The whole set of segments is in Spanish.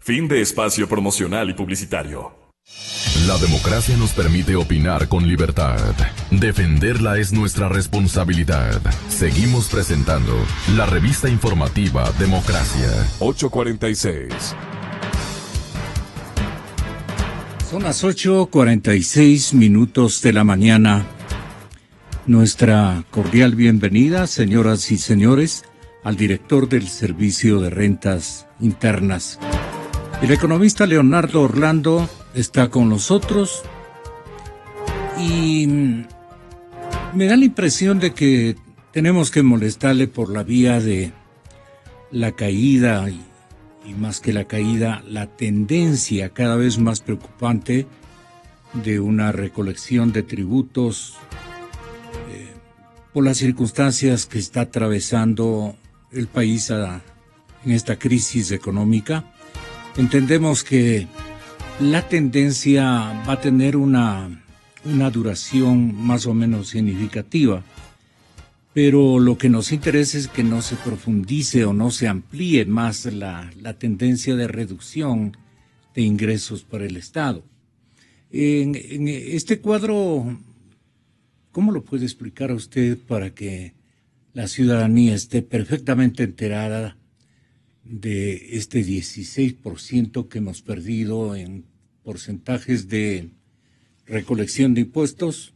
Fin de espacio promocional y publicitario. La democracia nos permite opinar con libertad. Defenderla es nuestra responsabilidad. Seguimos presentando la revista informativa Democracia. 8:46. Son las 8:46 de la mañana. Nuestra cordial bienvenida, señoras y señores, al director del Servicio de Rentas Internas. El economista Leonardo Orlando está con nosotros y me da la impresión de que tenemos que molestarle por la vía de la caída y más que la caída, la tendencia cada vez más preocupante de una recolección de tributos por las circunstancias que está atravesando el país en esta crisis económica. Entendemos que la tendencia va a tener una duración más o menos significativa, pero lo que nos interesa es que no se profundice o no se amplíe más la tendencia de reducción de ingresos para el Estado. En este cuadro, ¿cómo lo puede explicar a usted para que la ciudadanía esté perfectamente enterada de este 16% que hemos perdido en porcentajes de recolección de impuestos?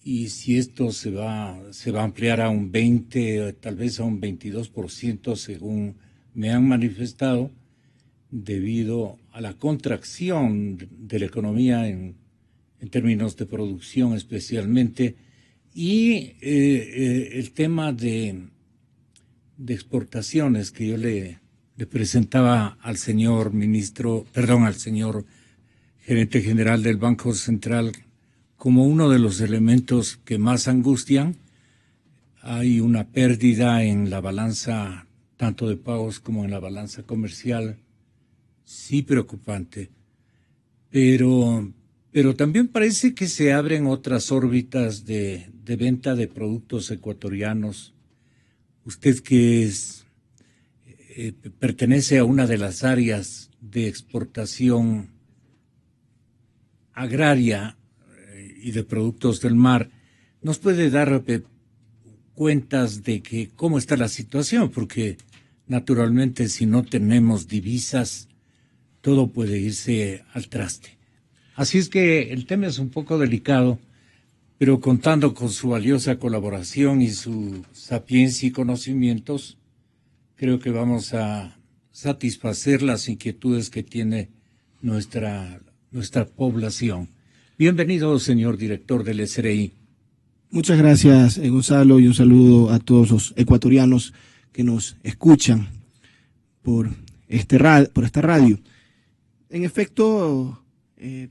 Y si esto se va a ampliar a un 20, tal vez a un 22%, según me han manifestado, debido a la contracción de la economía en términos de producción especialmente, y el tema de exportaciones que yo le presentaba al señor al señor gerente general del Banco Central como uno de los elementos que más angustian. Hay una pérdida en la balanza tanto de pagos como en la balanza comercial, sí preocupante, pero también parece que se abren otras órbitas de venta de productos ecuatorianos. Usted que pertenece a una de las áreas de exportación agraria y de productos del mar, ¿nos puede dar cuentas de que cómo está la situación? Porque naturalmente si no tenemos divisas, todo puede irse al traste. Así es que el tema es un poco delicado, pero contando con su valiosa colaboración y su sapiencia y conocimientos, creo que vamos a satisfacer las inquietudes que tiene nuestra población. Bienvenido, señor director del SRI. Muchas gracias, Gonzalo, y un saludo a todos los ecuatorianos que nos escuchan por esta radio. En efecto,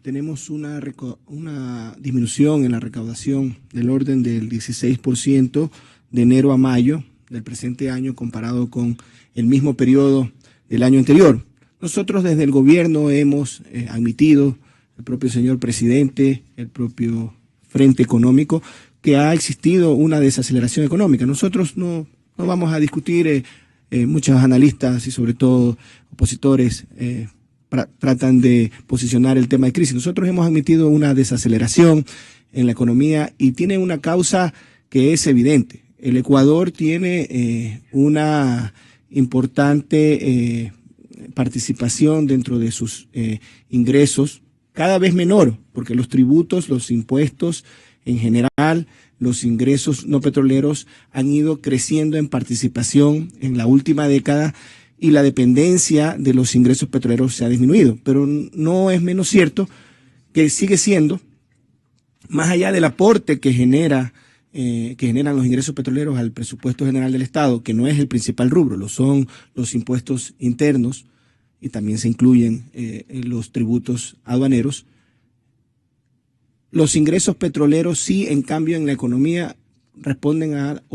tenemos una disminución en la recaudación del orden del 16% de enero a mayo del presente año comparado con el mismo periodo del año anterior. Nosotros desde el gobierno hemos admitido, el propio señor presidente, el propio Frente Económico, que ha existido una desaceleración económica. Nosotros no vamos a discutir, muchos analistas y sobre todo opositores tratan de posicionar el tema de crisis. Nosotros hemos admitido una desaceleración en la economía y tiene una causa que es evidente. El Ecuador tiene una importante participación dentro de sus ingresos, cada vez menor, porque los tributos, los impuestos en general, los ingresos no petroleros han ido creciendo en participación en la última década y la dependencia de los ingresos petroleros se ha disminuido. Pero no es menos cierto que sigue siendo, más allá del aporte que generan los ingresos petroleros al presupuesto general del Estado, que no es el principal rubro, lo son los impuestos internos y también se incluyen los tributos aduaneros. Los ingresos petroleros sí, en cambio, en la economía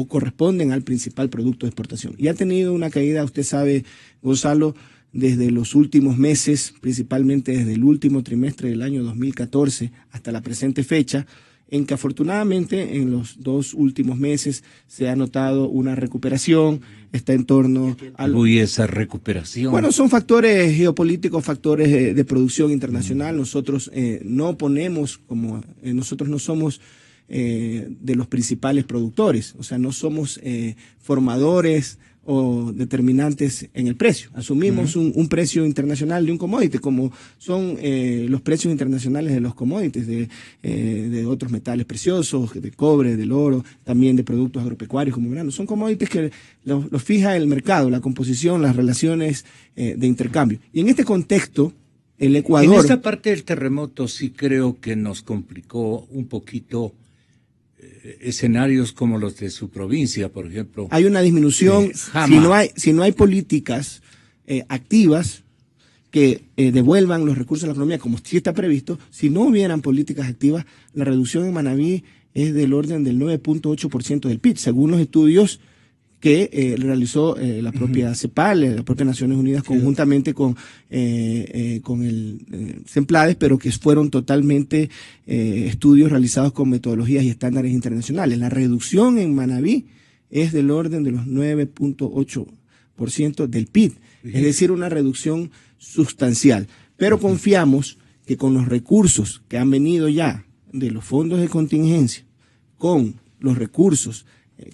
corresponden al principal producto de exportación. Y ha tenido una caída, usted sabe, Gonzalo, desde los últimos meses, principalmente desde el último trimestre del año 2014 hasta la presente fecha, en que afortunadamente en los 2 últimos meses se ha notado una recuperación, está en torno a... ¿Y esa recuperación? Bueno, son factores geopolíticos, factores de producción internacional. Nosotros no ponemos, nosotros no somos de los principales productores, o sea, no somos formadores o determinantes en el precio. Asumimos un precio internacional de un commodity, como son los precios internacionales de los commodities, de otros metales preciosos, de cobre, del oro, también de productos agropecuarios como granos. Son commodities que los fija el mercado, la composición, las relaciones de intercambio. Y en este contexto, el Ecuador... En esta parte del terremoto sí creo que nos complicó un poquito escenarios como los de su provincia, por ejemplo. Hay una disminución, si no hay políticas activas que devuelvan los recursos a la economía, como sí está previsto, si no hubieran políticas activas, la reducción en Manabí es del orden del 9.8% del PIB, según los estudios que realizó la propia CEPAL, la propia Naciones Unidas, conjuntamente con el CEMPLADES, pero que fueron totalmente estudios realizados con metodologías y estándares internacionales. La reducción en Manabí es del orden de los 9.8% del PIB, es decir, una reducción sustancial. Pero confiamos que con los recursos que han venido ya de los fondos de contingencia, con los recursos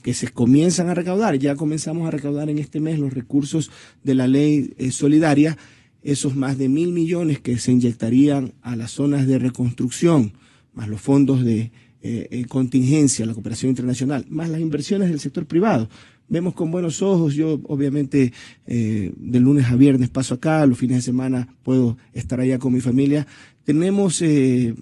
que se comienzan a recaudar, ya comenzamos a recaudar en este mes los recursos de la ley solidaria, esos más de 1.000 millones que se inyectarían a las zonas de reconstrucción, más los fondos de contingencia, la cooperación internacional, más las inversiones del sector privado. Vemos con buenos ojos, yo obviamente de lunes a viernes paso acá, los fines de semana puedo estar allá con mi familia. Tenemos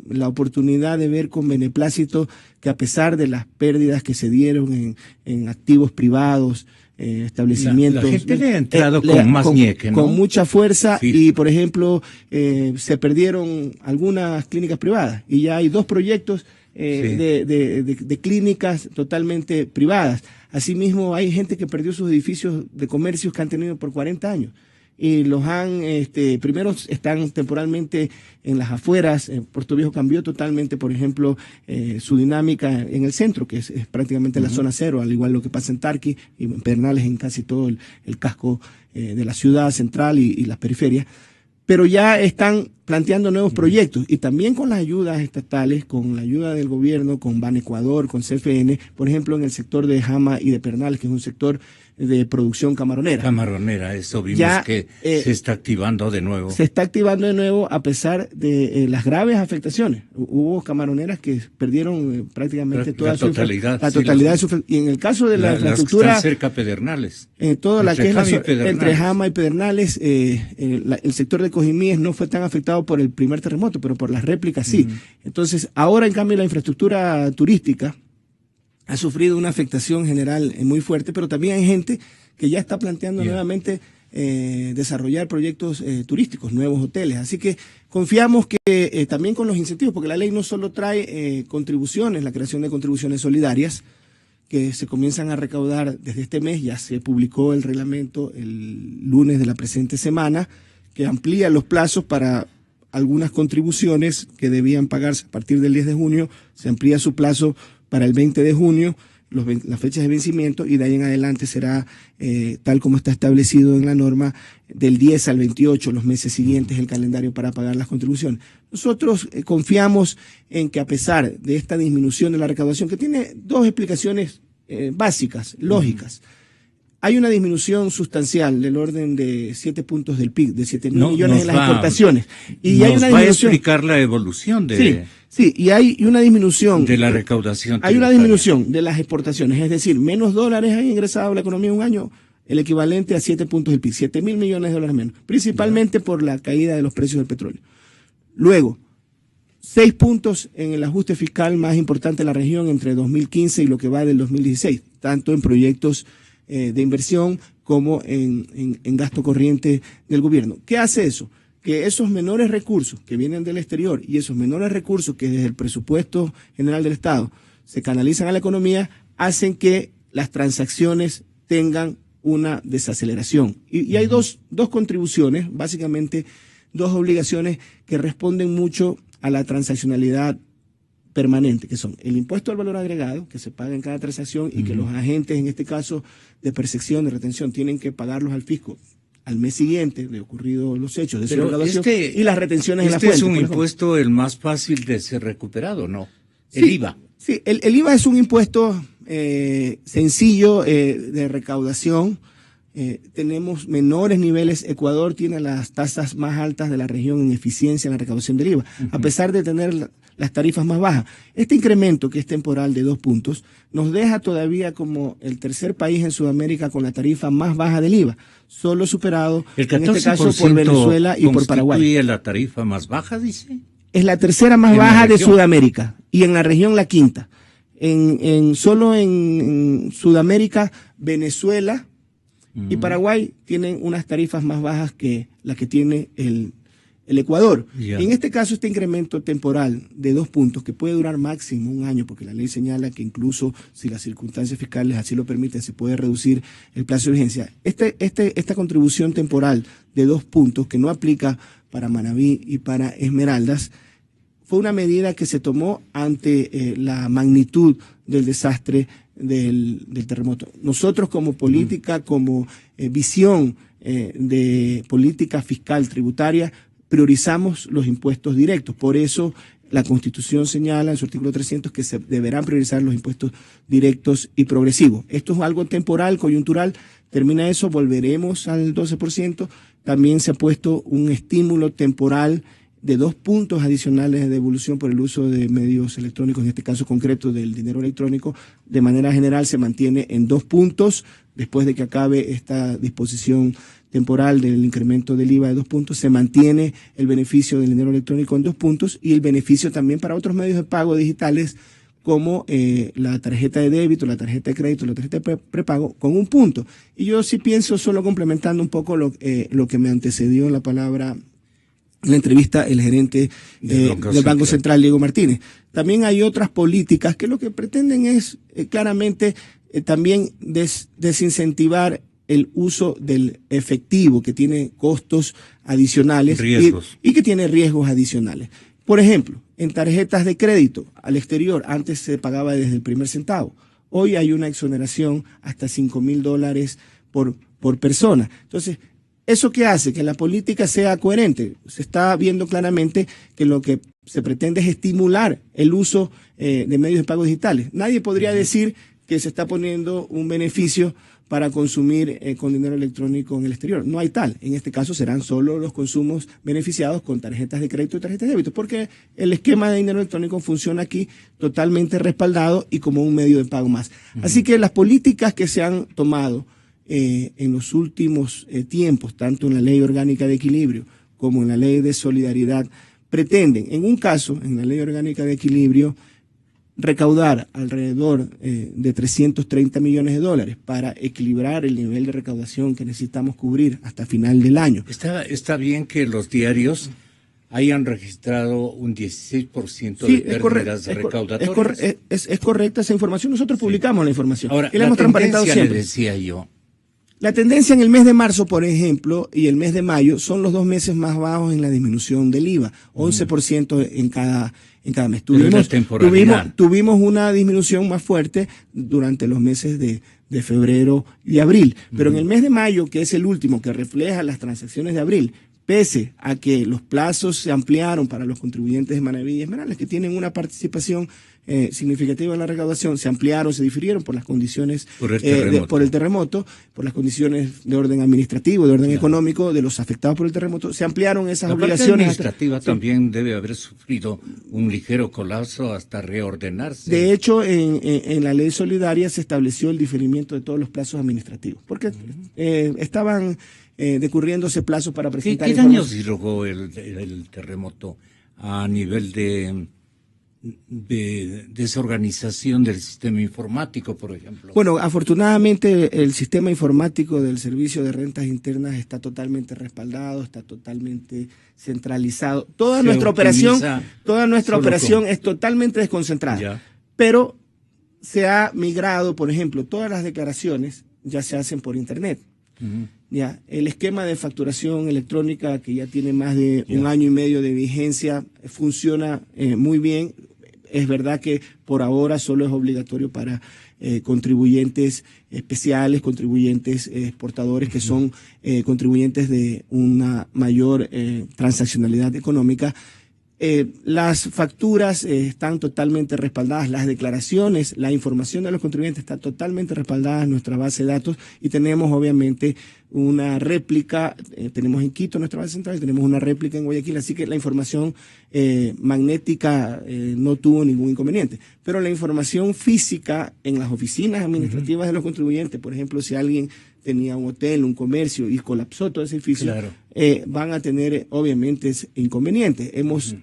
la oportunidad de ver con beneplácito que a pesar de las pérdidas que se dieron en activos privados, establecimientos... La gente le ha entrado con más ñeque, ¿no? Con mucha fuerza, sí. Y por ejemplo se perdieron algunas clínicas privadas y ya hay 2 proyectos de clínicas totalmente privadas. Asimismo, hay gente que perdió sus edificios de comercios que han tenido por 40 años y los han, primero están temporalmente en las afueras. Puerto Viejo cambió totalmente, por ejemplo, su dinámica en el centro, que es prácticamente la zona cero, al igual lo que pasa en Tarqui y en Pedernales, en casi todo el casco de la ciudad central y las periferias. Pero ya están planteando nuevos proyectos y también con las ayudas estatales, con la ayuda del gobierno, con Ban Ecuador, con CFN, por ejemplo, en el sector de Jama y de Pedernales, que es un sector de producción camaronera. Camaronera, eso vimos ya, que se está activando de nuevo. Se está activando de nuevo a pesar de las graves afectaciones. Hubo camaroneras que perdieron prácticamente toda la totalidad de su... Y en el caso de la infraestructura... Las que están cerca a Pedernales. Toda la que es entre Jama y Pedernales, el sector de Cojimíes no fue tan afectado por el primer terremoto, pero por las réplicas sí. Entonces, ahora en cambio la infraestructura turística ha sufrido una afectación general muy fuerte, pero también hay gente que ya está planteando nuevamente desarrollar proyectos turísticos, nuevos hoteles. Así que confiamos que también con los incentivos, porque la ley no solo trae contribuciones, la creación de contribuciones solidarias, que se comienzan a recaudar desde este mes, ya se publicó el reglamento el lunes de la presente semana, que amplía los plazos para algunas contribuciones que debían pagarse a partir del 10 de junio, se amplía su plazo para el 20 de junio, las fechas de vencimiento, y de ahí en adelante será, tal como está establecido en la norma, del 10 al 28, los meses siguientes, el calendario para pagar las contribuciones. Nosotros confiamos en que a pesar de esta disminución de la recaudación, que tiene 2 explicaciones básicas, lógicas, hay una disminución sustancial del orden de 7 puntos del PIB, de 7.000 millones en las exportaciones. Y hay una disminución. Va a explicar la evolución de... Sí, y hay una disminución de la recaudación. Hay una disminución de las exportaciones, es decir, menos dólares han ingresado a la economía en un año, el equivalente a 7 puntos del PIB, 7.000 millones de dólares menos, principalmente por la caída de los precios del petróleo. Luego, 6 puntos en el ajuste fiscal más importante de la región entre 2015 y lo que va del 2016, tanto en proyectos de inversión como en gasto corriente del gobierno. ¿Qué hace eso? Que esos menores recursos que vienen del exterior y esos menores recursos que desde el presupuesto general del Estado se canalizan a la economía, hacen que las transacciones tengan una desaceleración. Y hay dos contribuciones, básicamente 2 obligaciones que responden mucho a la transaccionalidad permanentes, que son el impuesto al valor agregado, que se paga en cada transacción y que los agentes, en este caso de percepción, de retención, tienen que pagarlos al fisco al mes siguiente de ocurridos los hechos de su recaudación, y las retenciones en la fuente. Es un impuesto el más fácil de ser recuperado, ¿no? El IVA. Sí, el IVA es un impuesto sencillo de recaudación. Tenemos menores niveles. Ecuador tiene las tasas más altas de la región en eficiencia en la recaudación del IVA, a pesar de tener las tarifas más bajas. Este incremento, que es temporal de 2 puntos, nos deja todavía como el tercer país en Sudamérica con la tarifa más baja del IVA, solo superado en este caso por Venezuela y por Paraguay. ¿Constituye la tarifa más baja, dice? Es la tercera más baja de Sudamérica y en la región la quinta. Solo en Sudamérica, Venezuela y Paraguay tienen unas tarifas más bajas que la que tiene el Ecuador. En este caso, este incremento temporal de 2 puntos, que puede durar máximo 1 año, porque la ley señala que incluso si las circunstancias fiscales así lo permiten, se puede reducir el plazo de vigencia. Esta contribución temporal de 2 puntos, que no aplica para Manabí y para Esmeraldas, fue una medida que se tomó ante la magnitud del desastre del terremoto. Nosotros, como política, como visión de política fiscal tributaria, priorizamos los impuestos directos. Por eso la Constitución señala en su artículo 300 que se deberán priorizar los impuestos directos y progresivos. Esto es algo temporal, coyuntural. Termina eso, volveremos al 12%. También se ha puesto un estímulo temporal de 2 puntos adicionales de devolución por el uso de medios electrónicos, en este caso concreto del dinero electrónico. De manera general se mantiene en 2 puntos. Después de que acabe esta disposición temporal del incremento del IVA de 2 puntos, se mantiene el beneficio del dinero electrónico en 2 puntos y el beneficio también para otros medios de pago digitales como la tarjeta de débito, la tarjeta de crédito, la tarjeta de prepago con 1 punto. Y yo sí pienso, solo complementando un poco lo que me antecedió en la palabra, en la entrevista, el gerente del Banco Central, Diego Martínez. También hay otras políticas que lo que pretenden es claramente también desincentivar el uso del efectivo, que tiene costos adicionales y que tiene riesgos adicionales. Por ejemplo, en tarjetas de crédito al exterior, antes se pagaba desde el primer centavo. Hoy hay una exoneración hasta $5,000 por persona. Entonces, ¿eso qué hace? Que la política sea coherente. Se está viendo claramente que lo que se pretende es estimular el uso de medios de pago digitales. Nadie podría decir que se está poniendo un beneficio para consumir con dinero electrónico en el exterior. No hay tal. En este caso serán solo los consumos beneficiados con tarjetas de crédito y tarjetas de débito, porque el esquema de dinero electrónico funciona aquí totalmente respaldado y como un medio de pago más. Así que las políticas que se han tomado en los últimos tiempos, tanto en la Ley Orgánica de Equilibrio como en la Ley de Solidaridad, pretenden, en un caso, en la Ley Orgánica de Equilibrio, recaudar alrededor de $330 millones para equilibrar el nivel de recaudación que necesitamos cubrir hasta final del año. Está bien que los diarios hayan registrado un 16% de pérdidas recaudatorias. Es correcta esa información. Nosotros publicamos la información. Ahora, y la hemos transparentado siempre. Decía yo. La tendencia en el mes de marzo, por ejemplo, y el mes de mayo son los 2 meses más bajos en la disminución del IVA, 11% en cada mes. Tuvimos una disminución más fuerte durante los meses de febrero y abril, pero en el mes de mayo, que es el último que refleja las transacciones de abril, pese a que los plazos se ampliaron para los contribuyentes de Manabí y Esmeraldas, que tienen una participación significativa en la recaudación, se ampliaron, se difirieron por las condiciones, por el terremoto, por las condiciones de orden administrativo, de orden económico de los afectados por el terremoto, se ampliaron esas obligaciones. La parte administrativa también debe haber sufrido un ligero colapso hasta reordenarse. De hecho, en la ley solidaria se estableció el diferimiento de todos los plazos administrativos, porque estaban decurriéndose plazos para presentar ¿Qué daños provocó el terremoto a nivel de desorganización del sistema informático, por ejemplo? Bueno, afortunadamente el sistema informático del Servicio de Rentas Internas está totalmente respaldado, está totalmente centralizado. Toda nuestra operación es totalmente desconcentrada. Pero se ha migrado, por ejemplo, todas las declaraciones ya se hacen por Internet. Ya, el esquema de facturación electrónica, que ya tiene más de 1 año y medio de vigencia, funciona muy bien. Es verdad que por ahora solo es obligatorio para contribuyentes especiales, contribuyentes exportadores que son contribuyentes de una mayor transaccionalidad económica. Las facturas están totalmente respaldadas, las declaraciones, la información de los contribuyentes está totalmente respaldada en nuestra base de datos y tenemos obviamente una réplica, tenemos en Quito nuestra base central, tenemos una réplica en Guayaquil, así que la información magnética no tuvo ningún inconveniente. Pero la información física en las oficinas administrativas de los contribuyentes, por ejemplo, si alguien tenía un hotel, un comercio y colapsó todo ese edificio, claro, van a tener obviamente inconvenientes. Hemos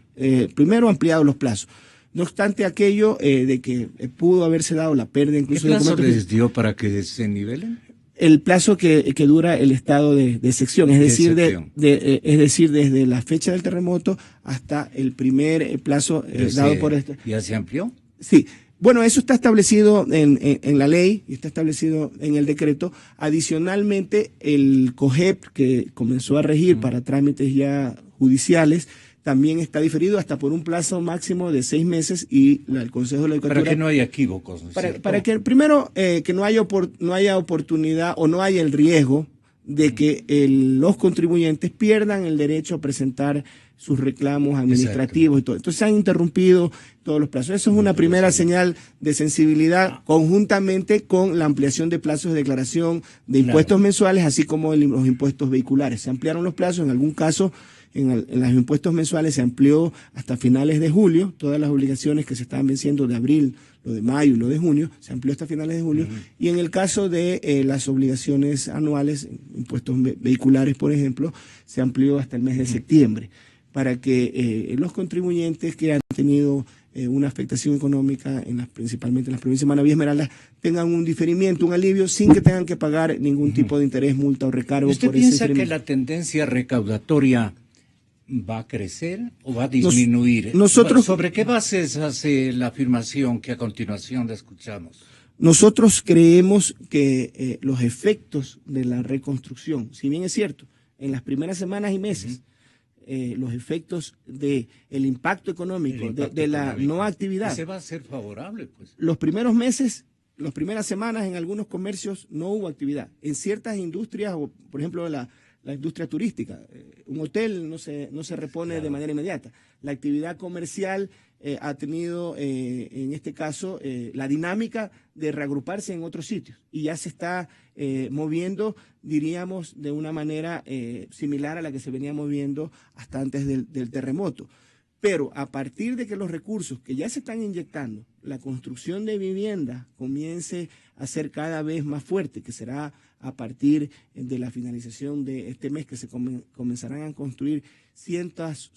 primero ampliado los plazos. No obstante aquello de que pudo haberse dado la pérdida incluso ¿Qué plazo les dio para que se nivelen? El plazo que dura el estado de excepción, es decir, es decir, desde la fecha del terremoto hasta el primer plazo dado por este. ¿Ya se amplió? Sí. Bueno, eso está establecido en la ley y está establecido en el decreto. Adicionalmente, el COGEP, que comenzó a regir para trámites ya judiciales, también está diferido hasta por un plazo máximo de 6 meses y el Consejo de la Judicatura... Para que no haya equívocos, ¿no es cierto? Para que, primero, que no haya oportunidad o no haya el riesgo de que los contribuyentes pierdan el derecho a presentar sus reclamos administrativos. Exacto. Y todo. Entonces se han interrumpido todos los plazos. Eso es una primera señal de sensibilidad conjuntamente con la ampliación de plazos de declaración de impuestos mensuales, así como los impuestos vehiculares. Se ampliaron los plazos, en algún caso en los impuestos mensuales se amplió hasta finales de julio, todas las obligaciones que se estaban venciendo de abril, lo de mayo y lo de junio, se amplió hasta finales de julio, y en el caso de las obligaciones anuales, impuestos vehiculares, por ejemplo, se amplió hasta el mes de septiembre, para que los contribuyentes que han tenido una afectación económica, principalmente en las provincias de Manabí y Esmeraldas, tengan un diferimiento, un alivio, sin que tengan que pagar ningún tipo de interés, multa o recargo. ¿Usted piensa que la tendencia recaudatoria va a crecer o va a disminuir? ¿Sobre qué bases hace la afirmación que a continuación la escuchamos? Nosotros creemos que los efectos de la reconstrucción, si bien es cierto, en las primeras semanas y meses, los efectos del impacto económico, de la no actividad. Ese va a ser favorable, pues. Los primeros meses, las primeras semanas en algunos comercios no hubo actividad. En ciertas industrias, o por ejemplo la industria turística, un hotel no se repone de manera inmediata. La actividad comercial ha tenido, en este caso, la dinámica de reagruparse en otros sitios y ya se está moviendo, diríamos, de una manera similar a la que se venía moviendo hasta antes del terremoto. Pero a partir de que los recursos que ya se están inyectando, la construcción de vivienda comience a ser cada vez más fuerte, que será a partir de la finalización de este mes que se comenzarán a construir cientos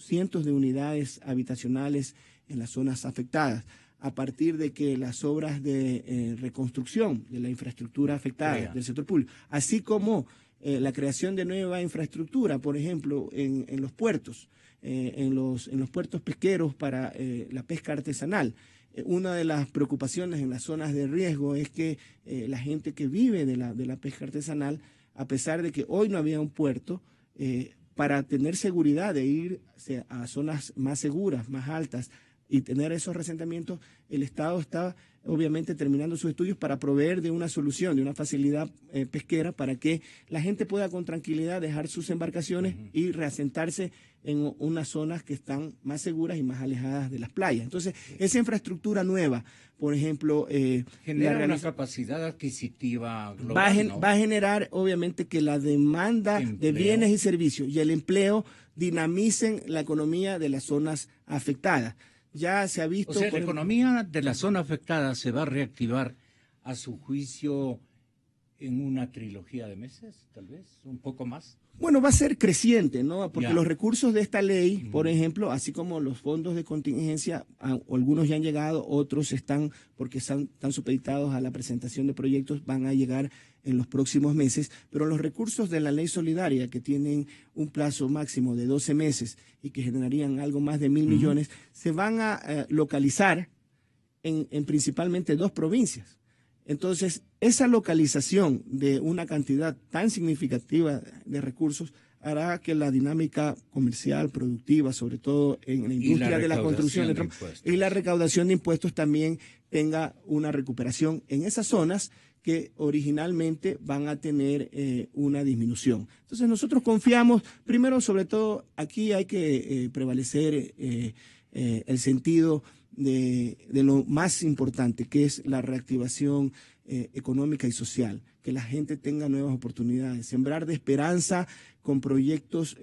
de unidades habitacionales en las zonas afectadas, a partir de que las obras de reconstrucción de la infraestructura afectada del sector público, así como la creación de nueva infraestructura, por ejemplo, en los puertos, en los puertos pesqueros para la pesca artesanal. Una de las preocupaciones en las zonas de riesgo es que la gente que vive de la pesca artesanal, a pesar de que hoy no había un puerto, para tener seguridad de ir a zonas más seguras, más altas y tener esos asentamientos, el Estado está obviamente terminando sus estudios para proveer de una solución, de una facilidad pesquera para que la gente pueda con tranquilidad dejar sus embarcaciones y reasentarse en unas zonas que están más seguras y más alejadas de las playas. Entonces, esa infraestructura nueva, por ejemplo... genera una capacidad adquisitiva global, va a generar, obviamente, que la demanda de bienes y servicios y el empleo dinamicen la economía de las zonas afectadas. Ya se ha visto... O sea, la economía de la zona afectada se va a reactivar, a su juicio, en una trilogía de meses, tal vez, un poco más. Bueno, va a ser creciente, ¿no? Porque los recursos de esta ley, por ejemplo, así como los fondos de contingencia, algunos ya han llegado, otros están, porque están supeditados a la presentación de proyectos, van a llegar en los próximos meses, pero los recursos de la ley solidaria, que tienen un plazo máximo de 12 meses y que generarían algo más de 1.000 millones, se van a localizar en principalmente 2 provincias. Entonces, esa localización de una cantidad tan significativa de recursos hará que la dinámica comercial, productiva, sobre todo en la industria de la construcción y la recaudación de impuestos también tenga una recuperación en esas zonas que originalmente van a tener una disminución. Entonces nosotros confiamos, primero, sobre todo, aquí hay que prevalecer el sentido de lo más importante, que es la reactivación económica y social, que la gente tenga nuevas oportunidades, sembrar de esperanza con proyectos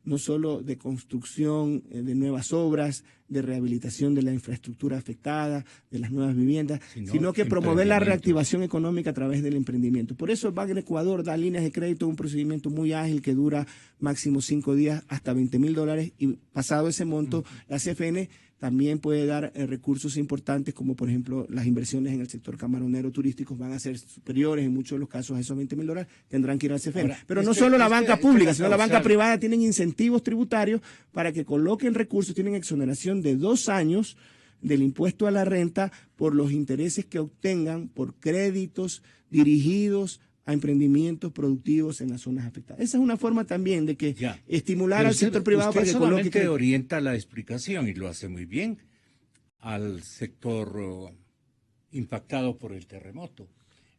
no solo de construcción de nuevas obras, de rehabilitación de la infraestructura afectada, de las nuevas viviendas, sino que promover la reactivación económica a través del emprendimiento. Por eso el Banco de Ecuador da líneas de crédito, un procedimiento muy ágil que dura máximo 5 días, hasta $20,000, y pasado ese monto, la CFN también puede dar recursos importantes, como por ejemplo las inversiones en el sector camaronero turístico van a ser superiores en muchos de los casos a esos $20,000, tendrán que ir al CFN. Ahora, pero no solo la banca pública, sino la banca privada tienen incentivos tributarios para que coloquen recursos, tienen exoneración de 2 años del impuesto a la renta por los intereses que obtengan por créditos dirigidos a emprendimientos productivos en las zonas afectadas. Esa es una forma también de que estimular al sector privado para que coloque. Usted orienta la explicación, y lo hace muy bien, al sector impactado por el terremoto.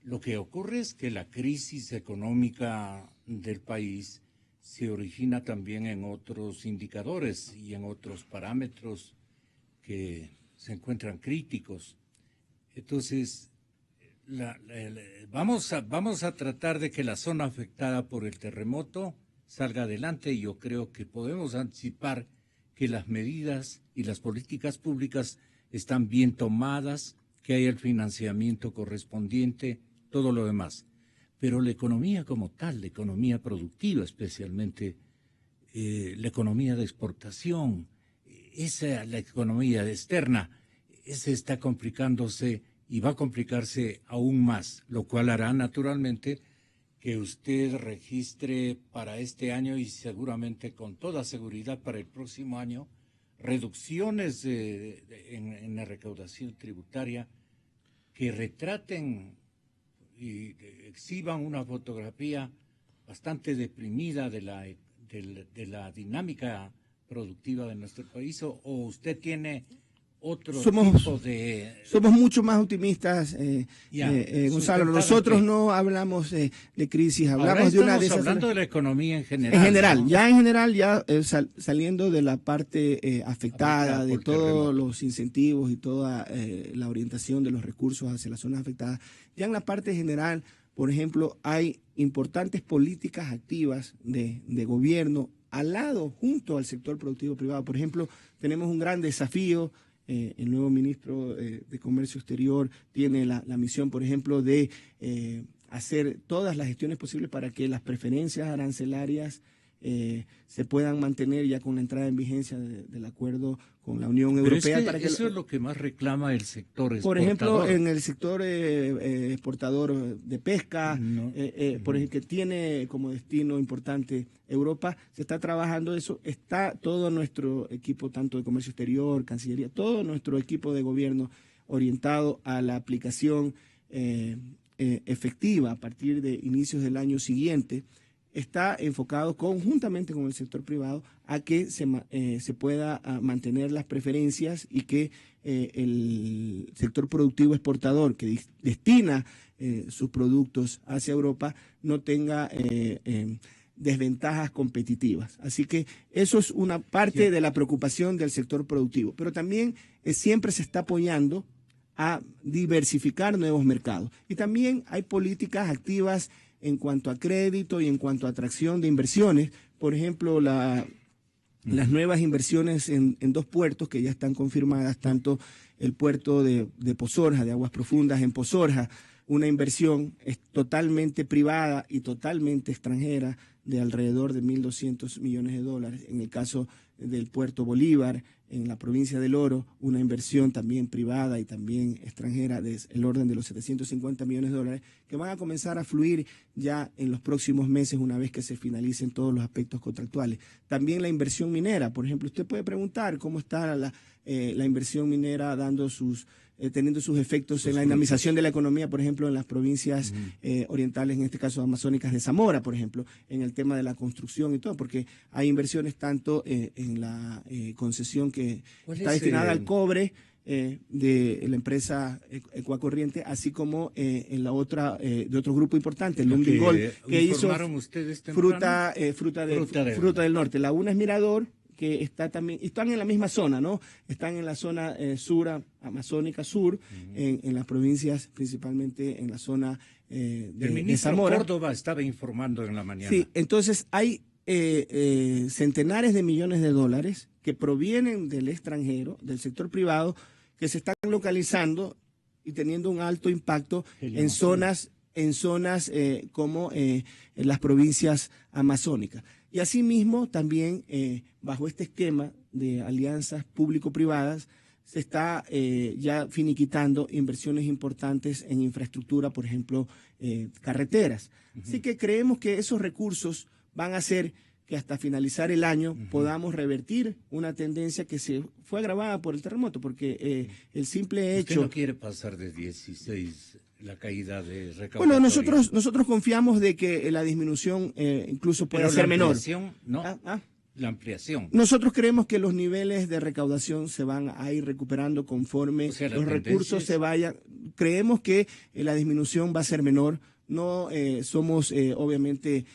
Lo que ocurre es que la crisis económica del país se origina también en otros indicadores y en otros parámetros que se encuentran críticos. Entonces, vamos a tratar de que la zona afectada por el terremoto salga adelante, y yo creo que podemos anticipar que las medidas y las políticas públicas están bien tomadas, que hay el financiamiento correspondiente, todo lo demás. Pero la economía como tal, la economía productiva especialmente, la economía de exportación, la economía externa, esa está complicándose y va a complicarse aún más, lo cual hará naturalmente que usted registre para este año y seguramente con toda seguridad para el próximo año reducciones en la recaudación tributaria que retraten y exhiban una fotografía bastante deprimida de la dinámica productiva de nuestro país, o usted tiene otro tipo de... Somos mucho más optimistas, Gonzalo. Nosotros no hablamos de crisis, hablamos de una... Estamos hablando de la economía en general. En general, saliendo de la parte afectada, de todos los incentivos y toda la orientación de los recursos hacia las zonas afectadas, ya en la parte general, por ejemplo, hay importantes políticas activas de gobierno al lado, junto al sector productivo privado. Por ejemplo, tenemos un gran desafío. El nuevo ministro de Comercio Exterior tiene la misión, por ejemplo, de hacer todas las gestiones posibles para que las preferencias arancelarias se puedan mantener ya con la entrada en vigencia del acuerdo con la Unión Europea. Eso es lo que más reclama el sector exportador. Por ejemplo, en el sector exportador de pesca, por ejemplo, que tiene como destino importante Europa, se está trabajando eso. Está todo nuestro equipo, tanto de comercio exterior, Cancillería, todo nuestro equipo de gobierno orientado a la aplicación efectiva a partir de inicios del año siguiente. Está enfocado conjuntamente con el sector privado a que se pueda mantener las preferencias y que el sector productivo exportador que destina sus productos hacia Europa no tenga desventajas competitivas. Así que eso es una parte de la preocupación del sector productivo. Pero también siempre se está apoyando a diversificar nuevos mercados. Y también hay políticas activas en cuanto a crédito y en cuanto a atracción de inversiones. Por ejemplo, las nuevas inversiones en 2 puertos que ya están confirmadas, tanto el puerto de Pozorja, de aguas profundas en Pozorja, una inversión totalmente privada y totalmente extranjera de alrededor de $1.200 millones. En el caso del puerto Bolívar, en la provincia del Oro una inversión también privada y también extranjera del orden de los 750 millones de dólares que van a comenzar a fluir ya en los próximos meses una vez que se finalicen todos los aspectos contractuales. También la inversión minera, por ejemplo, usted puede preguntar cómo está la inversión minera teniendo sus efectos en la dinamización de la economía, por ejemplo, en las provincias orientales, en este caso amazónicas de Zamora, por ejemplo, en el tema de la construcción y todo, porque hay inversiones tanto en la concesión que está destinada al cobre de la empresa Ecuacorriente, así como en la otra de otro grupo importante, el Lundin Gold, que hizo fruta del norte. La una es Mirador, que está también, y están en la misma zona, ¿no? Están en la zona amazónica sur, en las provincias, principalmente en la zona el ministro de Zamora. Córdoba estaba informando en la mañana. Sí, entonces hay centenares de millones de dólares que provienen del extranjero, del sector privado, que se están localizando y teniendo un alto impacto en zonas como en las provincias amazónicas. Y asimismo, también bajo este esquema de alianzas público-privadas, se está ya finiquitando inversiones importantes en infraestructura, por ejemplo, carreteras. Así que creemos que esos recursos van a hacer que hasta finalizar el año podamos revertir una tendencia que se fue agravada por el terremoto, porque el simple hecho... ¿Usted no quiere pasar de 16 la caída de recaudación? Bueno, nosotros confiamos de que la disminución incluso puede ser menor. ¿No? La ampliación. Nosotros creemos que los niveles de recaudación se van a ir recuperando conforme los recursos se vayan. Creemos que la disminución va a ser menor. No somos obviamente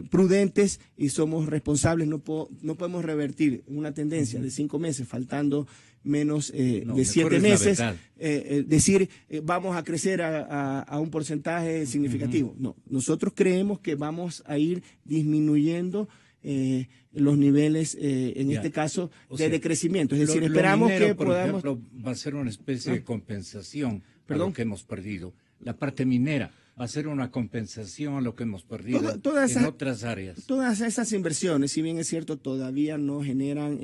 prudentes y somos responsables. No podemos revertir una tendencia de 5 meses, faltando menos de 7 meses, decir vamos a crecer a un porcentaje significativo. No, nosotros creemos que vamos a ir disminuyendo los niveles, este caso, de decrecimiento. Es decir, esperamos que podamos... Por ejemplo, va a ser una especie de compensación a lo que hemos perdido. La parte minera va a ser una compensación a lo que hemos perdido en otras áreas. Todas esas inversiones, si bien es cierto, todavía no generan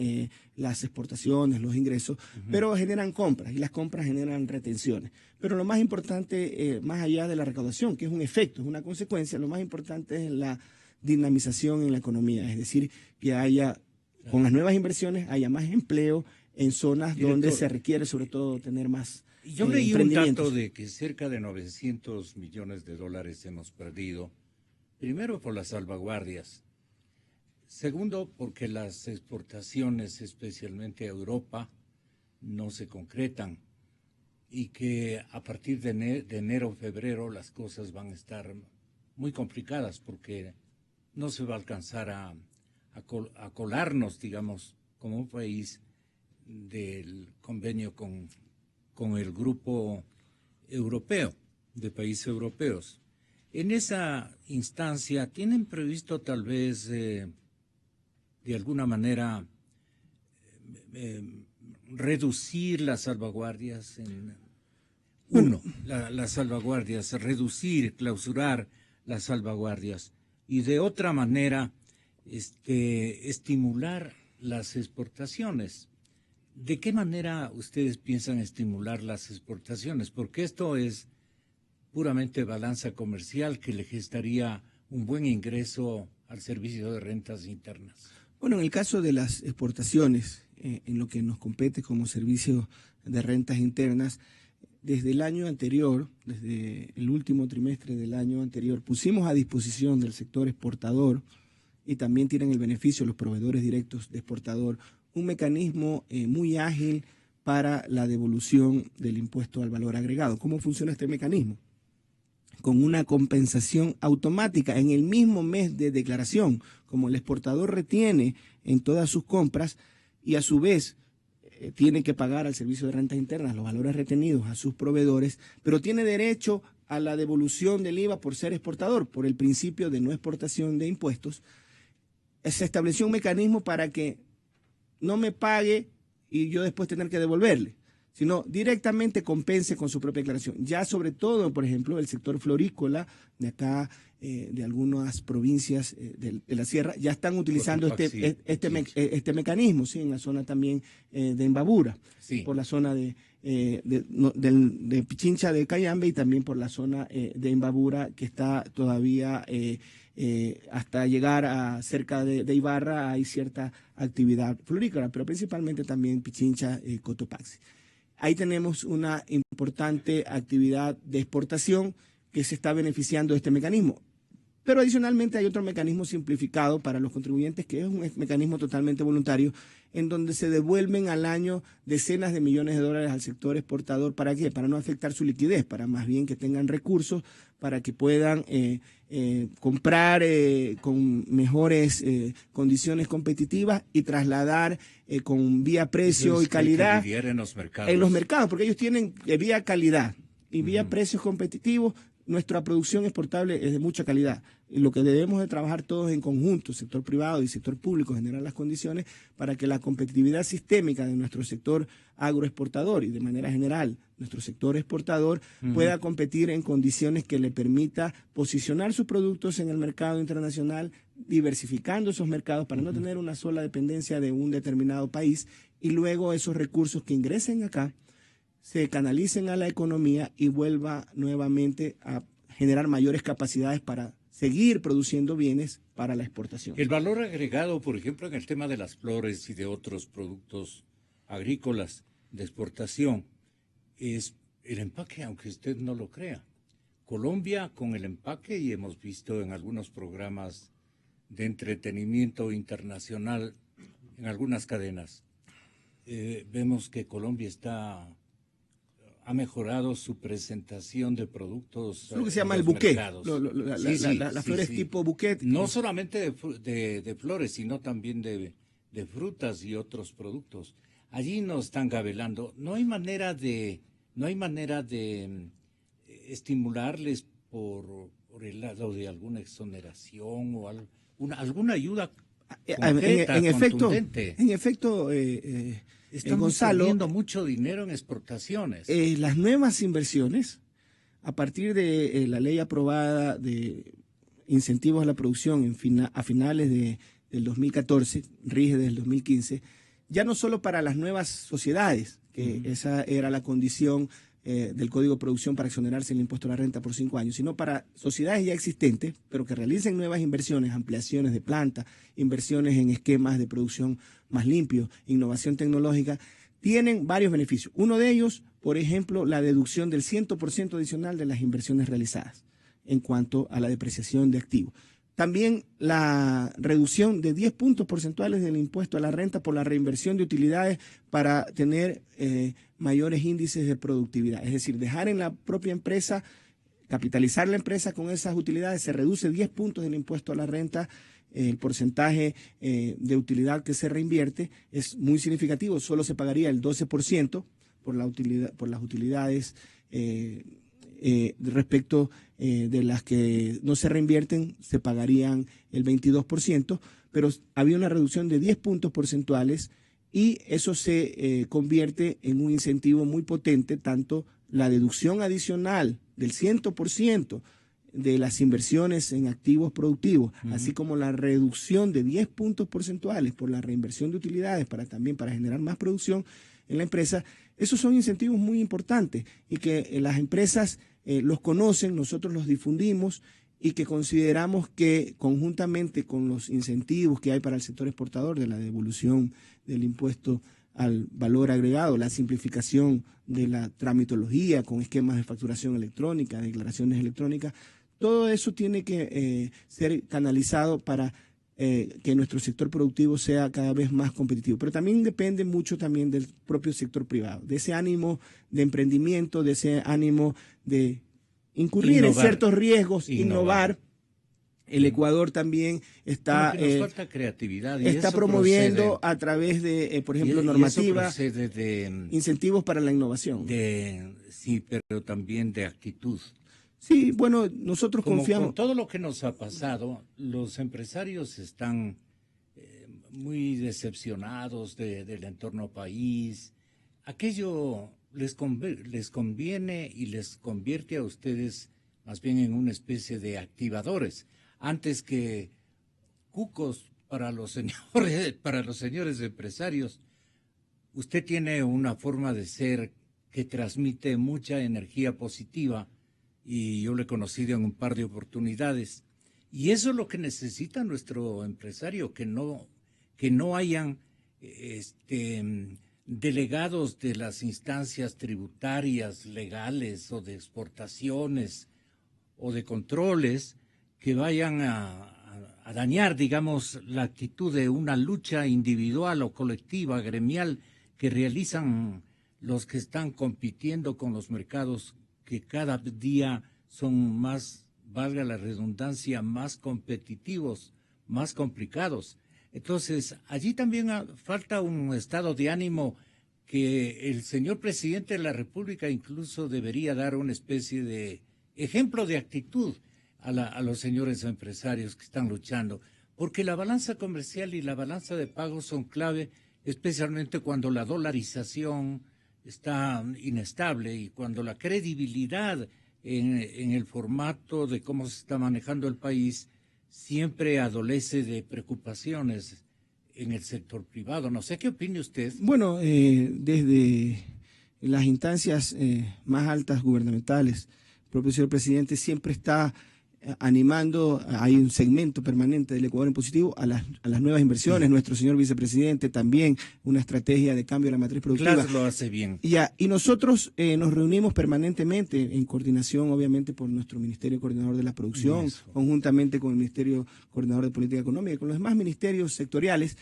las exportaciones, los ingresos, pero generan compras, y las compras generan retenciones. Pero lo más importante, más allá de la recaudación, que es un efecto, es una consecuencia, lo más importante es la dinamización en la economía, es decir, que haya, con las nuevas inversiones, haya más empleo en zonas donde se requiere sobre todo tener más yo leí un dato de que cerca de 900 millones de dólares hemos perdido, primero por las salvaguardias, segundo porque las exportaciones, especialmente a Europa, no se concretan y que a partir de enero o febrero las cosas van a estar muy complicadas porque no se va a alcanzar a colarnos, digamos, como un país del convenio con el grupo europeo, de países europeos. En esa instancia, ¿tienen previsto tal vez, de alguna manera, reducir las salvaguardias? Las salvaguardias, reducir, clausurar las salvaguardias y de otra manera estimular las exportaciones. ¿De qué manera ustedes piensan estimular las exportaciones? Porque esto es puramente balanza comercial que le gestaría un buen ingreso al servicio de rentas internas. Bueno, en el caso de las exportaciones, en lo que nos compete como servicio de rentas internas, desde el año anterior, desde el último trimestre del año anterior, pusimos a disposición del sector exportador, y también tienen el beneficio los proveedores directos de exportador, un mecanismo muy ágil para la devolución del impuesto al valor agregado. ¿Cómo funciona este mecanismo? Con una compensación automática en el mismo mes de declaración, como el exportador retiene en todas sus compras y a su vez tiene que pagar al Servicio de Rentas Internas los valores retenidos a sus proveedores, pero tiene derecho a la devolución del IVA por ser exportador, por el principio de no exportación de impuestos. Se estableció un mecanismo para que no me pague y yo después tener que devolverle, sino directamente compense con su propia declaración. Ya sobre todo, por ejemplo, el sector florícola de acá, de algunas provincias de la sierra, ya están utilizando este mecanismo, ¿sí? En la zona también de Imbabura, sí, por la zona de Pichincha de Cayambe y también por la zona de Imbabura, que está todavía hasta llegar a cerca de Ibarra hay cierta actividad florícola, pero principalmente también Pichincha, Cotopaxi. Ahí tenemos una importante actividad de exportación que se está beneficiando de este mecanismo. Pero adicionalmente hay otro mecanismo simplificado para los contribuyentes, que es un mecanismo totalmente voluntario, en donde se devuelven al año decenas de millones de dólares al sector exportador. ¿Para qué? Para no afectar su liquidez, para más bien que tengan recursos, para que puedan comprar con mejores condiciones competitivas y trasladar con vía precio y calidad en los mercados. En los mercados, porque ellos tienen vía calidad y vía precios competitivos. Nuestra producción exportable es de mucha calidad y lo que debemos de trabajar todos en conjunto, sector privado y sector público, generar las condiciones para que la competitividad sistémica de nuestro sector agroexportador y de manera general nuestro sector exportador pueda competir en condiciones que le permita posicionar sus productos en el mercado internacional, diversificando esos mercados para no tener una sola dependencia de un determinado país y luego esos recursos que ingresen acá se canalicen a la economía y vuelva nuevamente a generar mayores capacidades para seguir produciendo bienes para la exportación. El valor agregado, por ejemplo, en el tema de las flores y de otros productos agrícolas de exportación, es el empaque, aunque usted no lo crea. Colombia con el empaque, y hemos visto en algunos programas de entretenimiento internacional, en algunas cadenas, vemos que Colombia ha mejorado su presentación de productos. Lo que se llama el bouquet, las flores tipo bouquet. No solamente de flores, sino también de frutas y otros productos. Allí nos están gabelando. No hay manera de estimularles por el lado de alguna exoneración o alguna ayuda concreta, contundente. En efecto, estamos perdiendo mucho dinero en exportaciones. Las nuevas inversiones, a partir de la ley aprobada de incentivos a la producción a finales del 2014, rige desde el 2015, ya no solo para las nuevas sociedades, que esa era la condición del Código de Producción para exonerarse el impuesto a la renta por 5 años, sino para sociedades ya existentes, pero que realicen nuevas inversiones, ampliaciones de planta, inversiones en esquemas de producción más limpios, innovación tecnológica, tienen varios beneficios. Uno de ellos, por ejemplo, la deducción del 100% adicional de las inversiones realizadas en cuanto a la depreciación de activos. También la reducción de 10 puntos porcentuales del impuesto a la renta por la reinversión de utilidades para tener mayores índices de productividad. Es decir, dejar en la propia empresa, capitalizar la empresa con esas utilidades, se reduce 10 puntos del impuesto a la renta. El porcentaje de utilidad que se reinvierte es muy significativo, solo se pagaría el 12% por las utilidades respecto de las que no se reinvierten, se pagarían el 22%, pero había una reducción de 10 puntos porcentuales y eso se convierte en un incentivo muy potente, tanto la deducción adicional del 100% de las inversiones en activos productivos, así como la reducción de 10 puntos porcentuales por la reinversión de utilidades para generar más producción en la empresa. Esos son incentivos muy importantes y que las empresas los conocen, nosotros los difundimos y que consideramos que conjuntamente con los incentivos que hay para el sector exportador de la devolución del impuesto al valor agregado, la simplificación de la tramitología con esquemas de facturación electrónica, declaraciones electrónicas, todo eso tiene que ser canalizado para que nuestro sector productivo sea cada vez más competitivo. Pero también depende mucho también del propio sector privado, de ese ánimo de emprendimiento, de ese ánimo de incurrir en ciertos riesgos, innovar. El Ecuador también está, nos falta creatividad y está eso promoviendo a través de, por ejemplo, normativas, de incentivos para la innovación. Sí, pero también de actitud. Sí, bueno, nosotros confiamos. Con todo lo que nos ha pasado, los empresarios están muy decepcionados del entorno país. Aquello les conviene y les convierte a ustedes más bien en una especie de activadores, antes que cucos para los señores empresarios. Usted tiene una forma de ser que transmite mucha energía positiva y yo lo he conocido en un par de oportunidades. Y eso es lo que necesita nuestro empresario, que no hayan delegados de las instancias tributarias, legales o de exportaciones o de controles que vayan a dañar, digamos, la actitud de una lucha individual o colectiva, gremial, que realizan los que están compitiendo con los mercados que cada día son más, valga la redundancia, más competitivos, más complicados. Entonces, allí también falta un estado de ánimo que el señor presidente de la República incluso debería dar una especie de ejemplo de actitud a los señores empresarios que están luchando, porque la balanza comercial y la balanza de pagos son clave, especialmente cuando la dolarización está inestable y cuando la credibilidad en el formato de cómo se está manejando el país siempre adolece de preocupaciones en el sector privado. No sé qué opine usted. Bueno, desde las instancias más altas gubernamentales, el propio señor presidente siempre está animando, hay un segmento permanente del Ecuador en positivo a las nuevas inversiones. Nuestro señor vicepresidente también una estrategia de cambio de la matriz productiva. Claro, lo hace bien. Y nosotros nos reunimos permanentemente en coordinación, obviamente, por nuestro Ministerio Coordinador de la Producción, conjuntamente con el Ministerio Coordinador de Política Económica y con los demás ministerios sectoriales,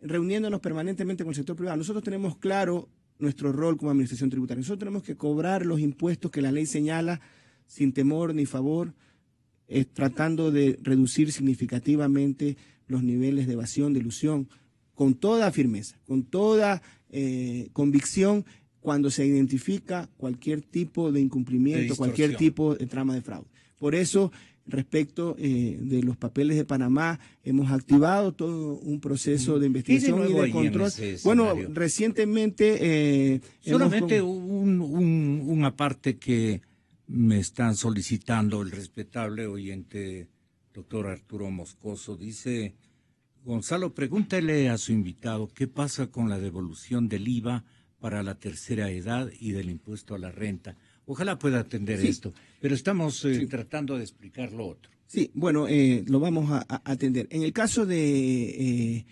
reuniéndonos permanentemente con el sector privado. Nosotros tenemos claro nuestro rol como administración tributaria. Nosotros tenemos que cobrar los impuestos que la ley señala sin temor ni favor, tratando de reducir significativamente los niveles de evasión, de elusión, con toda firmeza, con toda convicción, cuando se identifica cualquier tipo de incumplimiento, cualquier tipo de trama de fraude. Por eso, respecto de los papeles de Panamá, hemos activado todo un proceso de investigación y de control. Bueno, recientemente... solamente una parte que me están solicitando el respetable oyente doctor Arturo Moscoso. Dice: Gonzalo, pregúntele a su invitado qué pasa con la devolución del IVA para la tercera edad y del impuesto a la renta. Ojalá pueda atender esto, pero estamos tratando de explicar lo otro. Sí, bueno, lo vamos a atender. En el caso de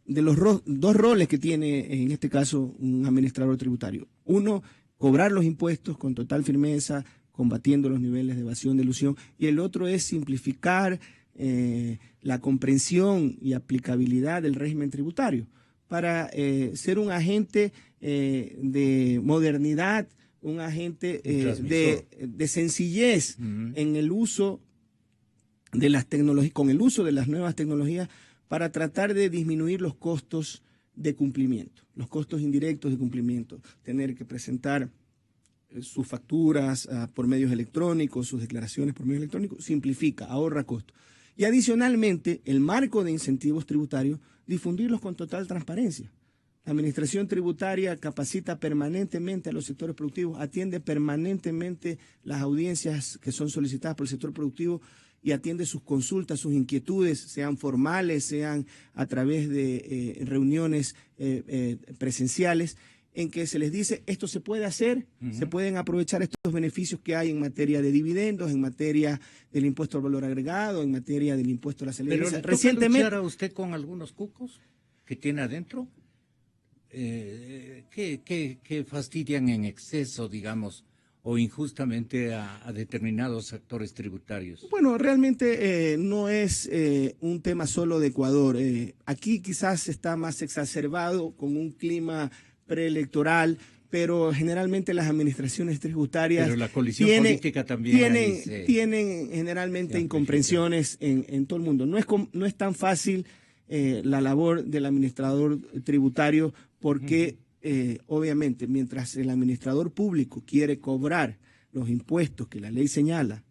los dos roles que tiene en este caso un administrador tributario. Uno, cobrar los impuestos con total firmeza, combatiendo los niveles de evasión, de elusión, y el otro es simplificar la comprensión y aplicabilidad del régimen tributario para ser un agente de modernidad, un agente de sencillez en el uso de las tecnologías, con el uso de las nuevas tecnologías, para tratar de disminuir los costos de cumplimiento, los costos indirectos de cumplimiento, tener que presentar sus facturas por medios electrónicos, sus declaraciones por medios electrónicos, simplifica, ahorra costos. Y adicionalmente, el marco de incentivos tributarios, difundirlos con total transparencia. La administración tributaria capacita permanentemente a los sectores productivos, atiende permanentemente las audiencias que son solicitadas por el sector productivo y atiende sus consultas, sus inquietudes, sean formales, sean a través de reuniones presenciales, en que se les dice esto se puede hacer, se pueden aprovechar estos beneficios que hay en materia de dividendos, en materia del impuesto al valor agregado, en materia del impuesto a la celebridad. ¿Pero recientemente luchar a usted con algunos cucos que tiene adentro? Que fastidian en exceso, digamos, o injustamente a determinados actores tributarios? Bueno, realmente no es un tema solo de Ecuador. Aquí quizás está más exacerbado con un clima preelectoral, pero generalmente las administraciones tributarias pero la colisión política también tienen generalmente incomprensiones en todo el mundo. No es tan fácil la labor del administrador tributario porque obviamente mientras el administrador público quiere cobrar los impuestos que la ley señala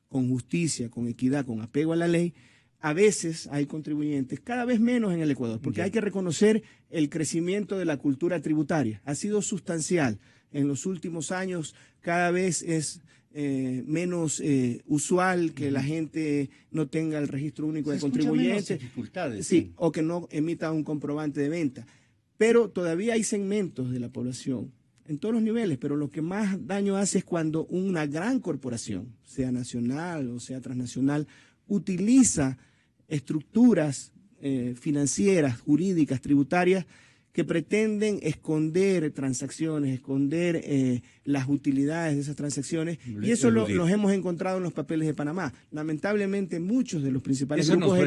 con justicia, con equidad, con apego a la ley, a veces hay contribuyentes, cada vez menos en el Ecuador, porque hay que reconocer el crecimiento de la cultura tributaria. Ha sido sustancial. En los últimos años cada vez es menos usual que la gente no tenga el registro único de contribuyentes, sí, o que no emita un comprobante de venta. Pero todavía hay segmentos de la población en todos los niveles, pero lo que más daño hace es cuando una gran corporación, sea nacional o sea transnacional, utiliza estructuras financieras, jurídicas, tributarias, que pretenden esconder transacciones, esconder las utilidades de esas transacciones, y eso los hemos encontrado en los papeles de Panamá. Lamentablemente muchos de los principales grupos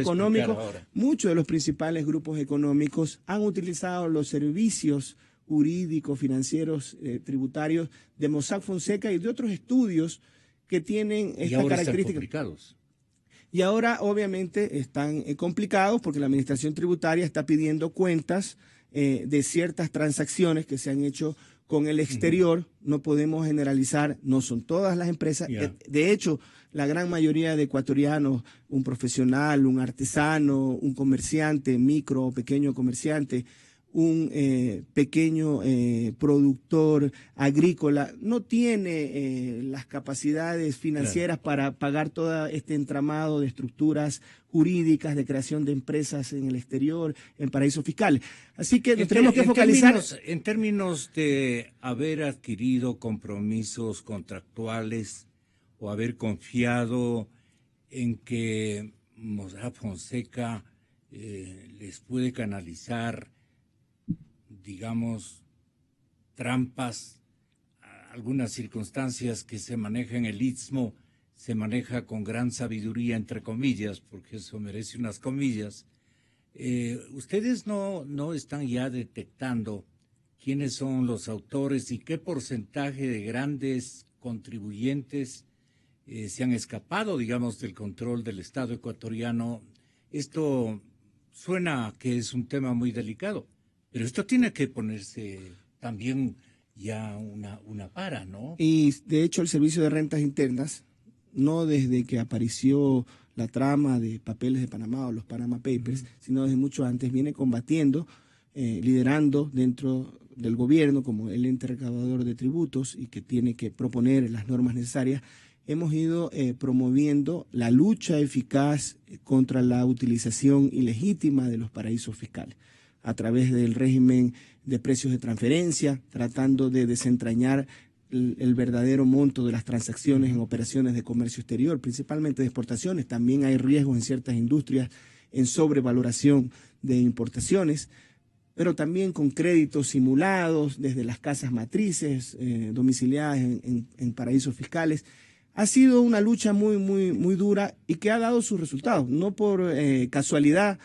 económicos han utilizado los servicios jurídicos, financieros, tributarios de Mossack Fonseca y de otros estudios que tienen esta característica. Y ahora obviamente están complicados porque la administración tributaria está pidiendo cuentas de ciertas transacciones que se han hecho con el exterior. No podemos generalizar, no son todas las empresas. De hecho, la gran mayoría de ecuatorianos, un profesional, un artesano, un comerciante, micro o pequeño comerciante, un pequeño productor agrícola, no tiene las capacidades financieras para pagar todo este entramado de estructuras jurídicas, de creación de empresas en el exterior, en paraísos fiscales. Así que nos tenemos que focalizar. En términos de haber adquirido compromisos contractuales o haber confiado en que Mossack Fonseca les puede canalizar, digamos, trampas, algunas circunstancias que se manejan en el Istmo, se maneja con gran sabiduría, entre comillas, porque eso merece unas comillas. ¿Ustedes no están ya detectando quiénes son los autores y qué porcentaje de grandes contribuyentes se han escapado, digamos, del control del Estado ecuatoriano? Esto suena que es un tema muy delicado, pero esto tiene que ponerse también ya una para, ¿no? Y de hecho el Servicio de Rentas Internas, no desde que apareció la trama de papeles de Panamá o los Panama Papers, sino desde mucho antes, viene combatiendo, liderando dentro del gobierno como el ente recaudador de tributos y que tiene que proponer las normas necesarias. Hemos ido promoviendo la lucha eficaz contra la utilización ilegítima de los paraísos fiscales a través del régimen de precios de transferencia, tratando de desentrañar el verdadero monto de las transacciones en operaciones de comercio exterior, principalmente de exportaciones. También hay riesgos en ciertas industrias en sobrevaloración de importaciones, pero también con créditos simulados desde las casas matrices domiciliadas en paraísos fiscales. Ha sido una lucha muy dura y que ha dado sus resultados. No por casualidad,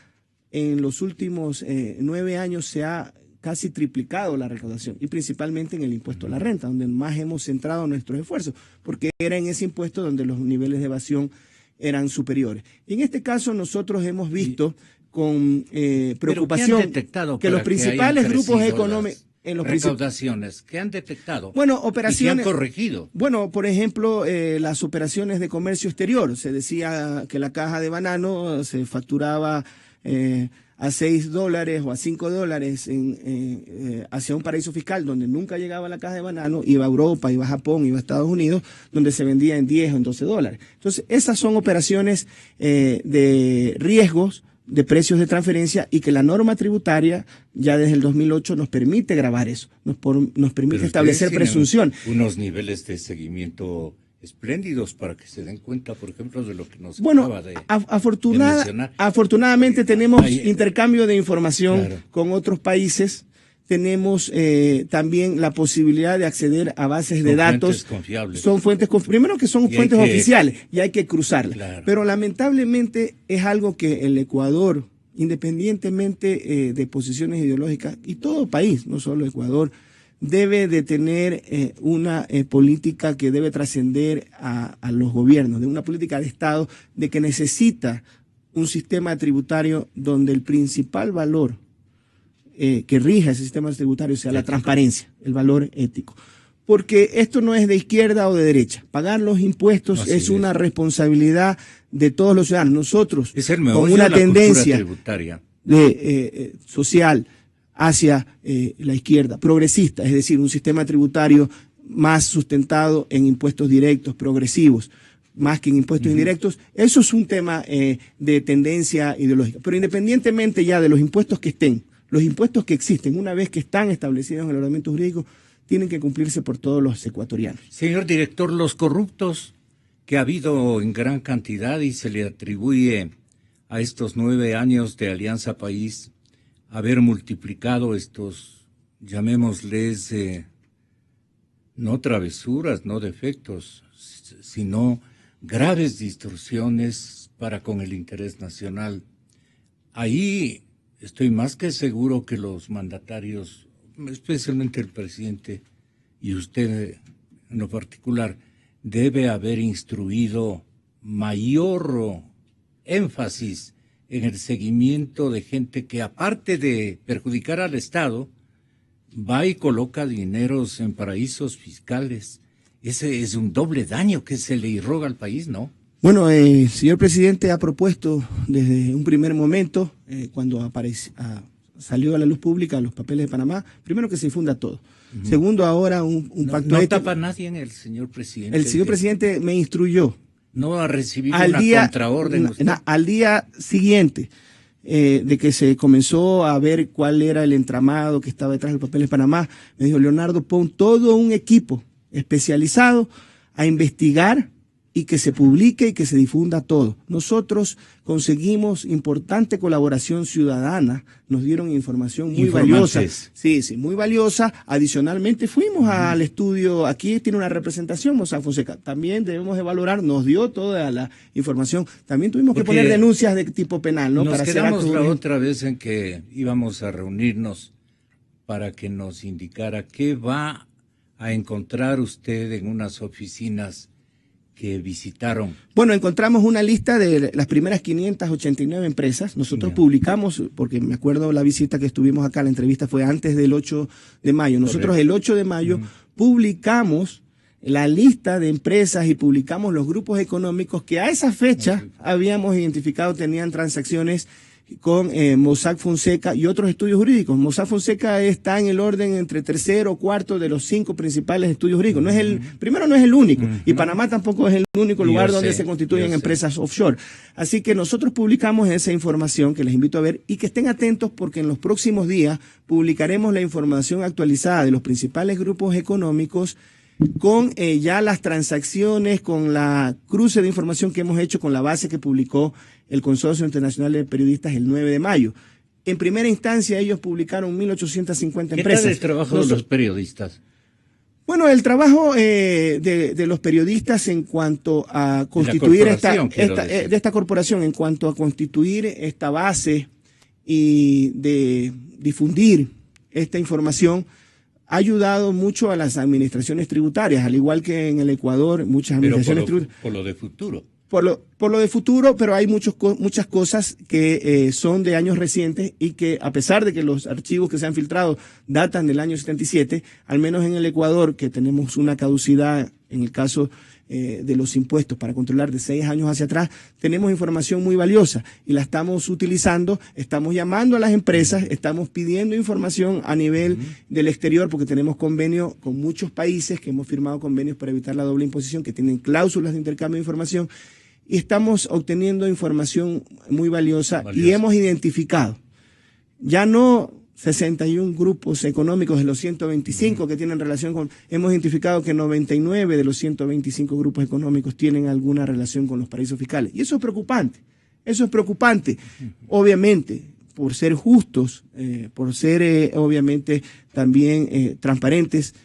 en los últimos 9 años se ha casi triplicado la recaudación, y principalmente en el impuesto a la renta, donde más hemos centrado nuestros esfuerzos, porque era en ese impuesto donde los niveles de evasión eran superiores. Y en este caso nosotros hemos visto con preocupación que los principales grupos económicos en los recaudaciones que han detectado, bueno, operaciones, y que han corregido. Bueno, por ejemplo, las operaciones de comercio exterior. Se decía que la caja de banano se facturaba a $6 o a $5 hacia un paraíso fiscal donde nunca llegaba la caja de banano, iba a Europa, iba a Japón, iba a Estados Unidos, donde se vendía en 10 o en $12. Entonces, esas son operaciones de riesgos de precios de transferencia, y que la norma tributaria ya desde el 2008 nos permite grabar eso, nos permite establecer presunción. Unos niveles de seguimiento espléndidos para que se den cuenta, por ejemplo, de lo que nos acaba de mencionar. Afortunadamente tenemos intercambio de información con otros países. Tenemos también la posibilidad de acceder a bases de datos. Confiables. Son fuentes primero que son fuentes oficiales y hay que cruzarlas. Claro. Pero lamentablemente es algo que el Ecuador, independientemente de posiciones ideológicas, y todo país, no solo Ecuador, debe de tener una política que debe trascender a los gobiernos, de una política de Estado, de que necesita un sistema tributario donde el principal valor que rija ese sistema tributario sea la transparencia, el valor ético. Porque esto no es de izquierda o de derecha. Pagar los impuestos es una responsabilidad de todos los ciudadanos. Nosotros, es el con una tendencia tributaria social hacia la izquierda, progresista, es decir, un sistema tributario más sustentado en impuestos directos, progresivos, más que en impuestos indirectos, eso es un tema de tendencia ideológica. Pero independientemente ya de los impuestos que estén, los impuestos que existen, una vez que están establecidos en el ordenamiento jurídico, tienen que cumplirse por todos los ecuatorianos. Señor director, los corruptos que ha habido en gran cantidad y se le atribuye a estos 9 años de Alianza País haber multiplicado estos, llamémosles, no travesuras, no defectos, sino graves distorsiones para con el interés nacional. Ahí estoy más que seguro que los mandatarios, especialmente el presidente y usted en lo particular, debe haber instruido mayor énfasis en el seguimiento de gente que, aparte de perjudicar al Estado, va y coloca dineros en paraísos fiscales. Ese es un doble daño que se le irroga al país, ¿no? Bueno, el señor presidente ha propuesto desde un primer momento, cuando salió a la luz pública los papeles de Panamá, primero que se difunda todo. Segundo, ahora un pacto ético. No tapa nadie en el señor presidente. El señor presidente me instruyó. No ha recibido una contraorden. Al día siguiente de que se comenzó a ver cuál era el entramado que estaba detrás del papel de Panamá, me dijo: Leonardo, pon todo un equipo especializado a investigar y que se publique y que se difunda todo. Nosotros conseguimos importante colaboración ciudadana, nos dieron información muy valiosa. Sí, muy valiosa. Adicionalmente fuimos al estudio, aquí tiene una representación Mossack Fonseca, también debemos de valorar, nos dio toda la información. También tuvimos que poner denuncias de tipo penal, ¿no? Nos quedamos la otra vez en que íbamos a reunirnos para que nos indicara qué va a encontrar usted en unas oficinas que visitaron. Bueno, encontramos una lista de las primeras 589 empresas. Nosotros publicamos, porque me acuerdo la visita que estuvimos acá, la entrevista fue antes del 8 de mayo. Nosotros el 8 de mayo publicamos la lista de empresas y publicamos los grupos económicos que a esa fecha habíamos identificado tenían transacciones con Mossack Fonseca y otros estudios jurídicos. Mossack Fonseca está en el orden entre tercero o cuarto de los 5 principales estudios jurídicos. Primero no es el único, y Panamá tampoco es el único lugar donde se constituyen empresas offshore. Así que nosotros publicamos esa información que les invito a ver y que estén atentos, porque en los próximos días publicaremos la información actualizada de los principales grupos económicos con ya las transacciones, con la cruce de información que hemos hecho con la base que publicó el Consorcio Internacional de Periodistas el 9 de mayo. En primera instancia ellos publicaron 1.850 empresas. ¿Qué tal el trabajo de los periodistas? Bueno, el trabajo de los periodistas en cuanto a constituir esta corporación, en cuanto a constituir esta base y de difundir esta información, ha ayudado mucho a las administraciones tributarias, al igual que en el Ecuador, muchas administraciones tributarias. Por lo de futuro. Por lo de futuro, pero hay muchas cosas que son de años recientes y que, a pesar de que los archivos que se han filtrado datan del año 77, al menos en el Ecuador, que tenemos una caducidad en el caso de los impuestos para controlar de 6 años hacia atrás, tenemos información muy valiosa y la estamos utilizando, estamos llamando a las empresas, estamos pidiendo información a nivel del exterior, porque tenemos convenio con muchos países que hemos firmado convenios para evitar la doble imposición, que tienen cláusulas de intercambio de información, y estamos obteniendo información muy valiosa. Y hemos identificado ya no 61 grupos económicos de los 125 que tienen relación con... Hemos identificado que 99 de los 125 grupos económicos tienen alguna relación con los paraísos fiscales. Y eso es preocupante. Eso es preocupante. Obviamente, por ser justos, por ser obviamente también transparentes,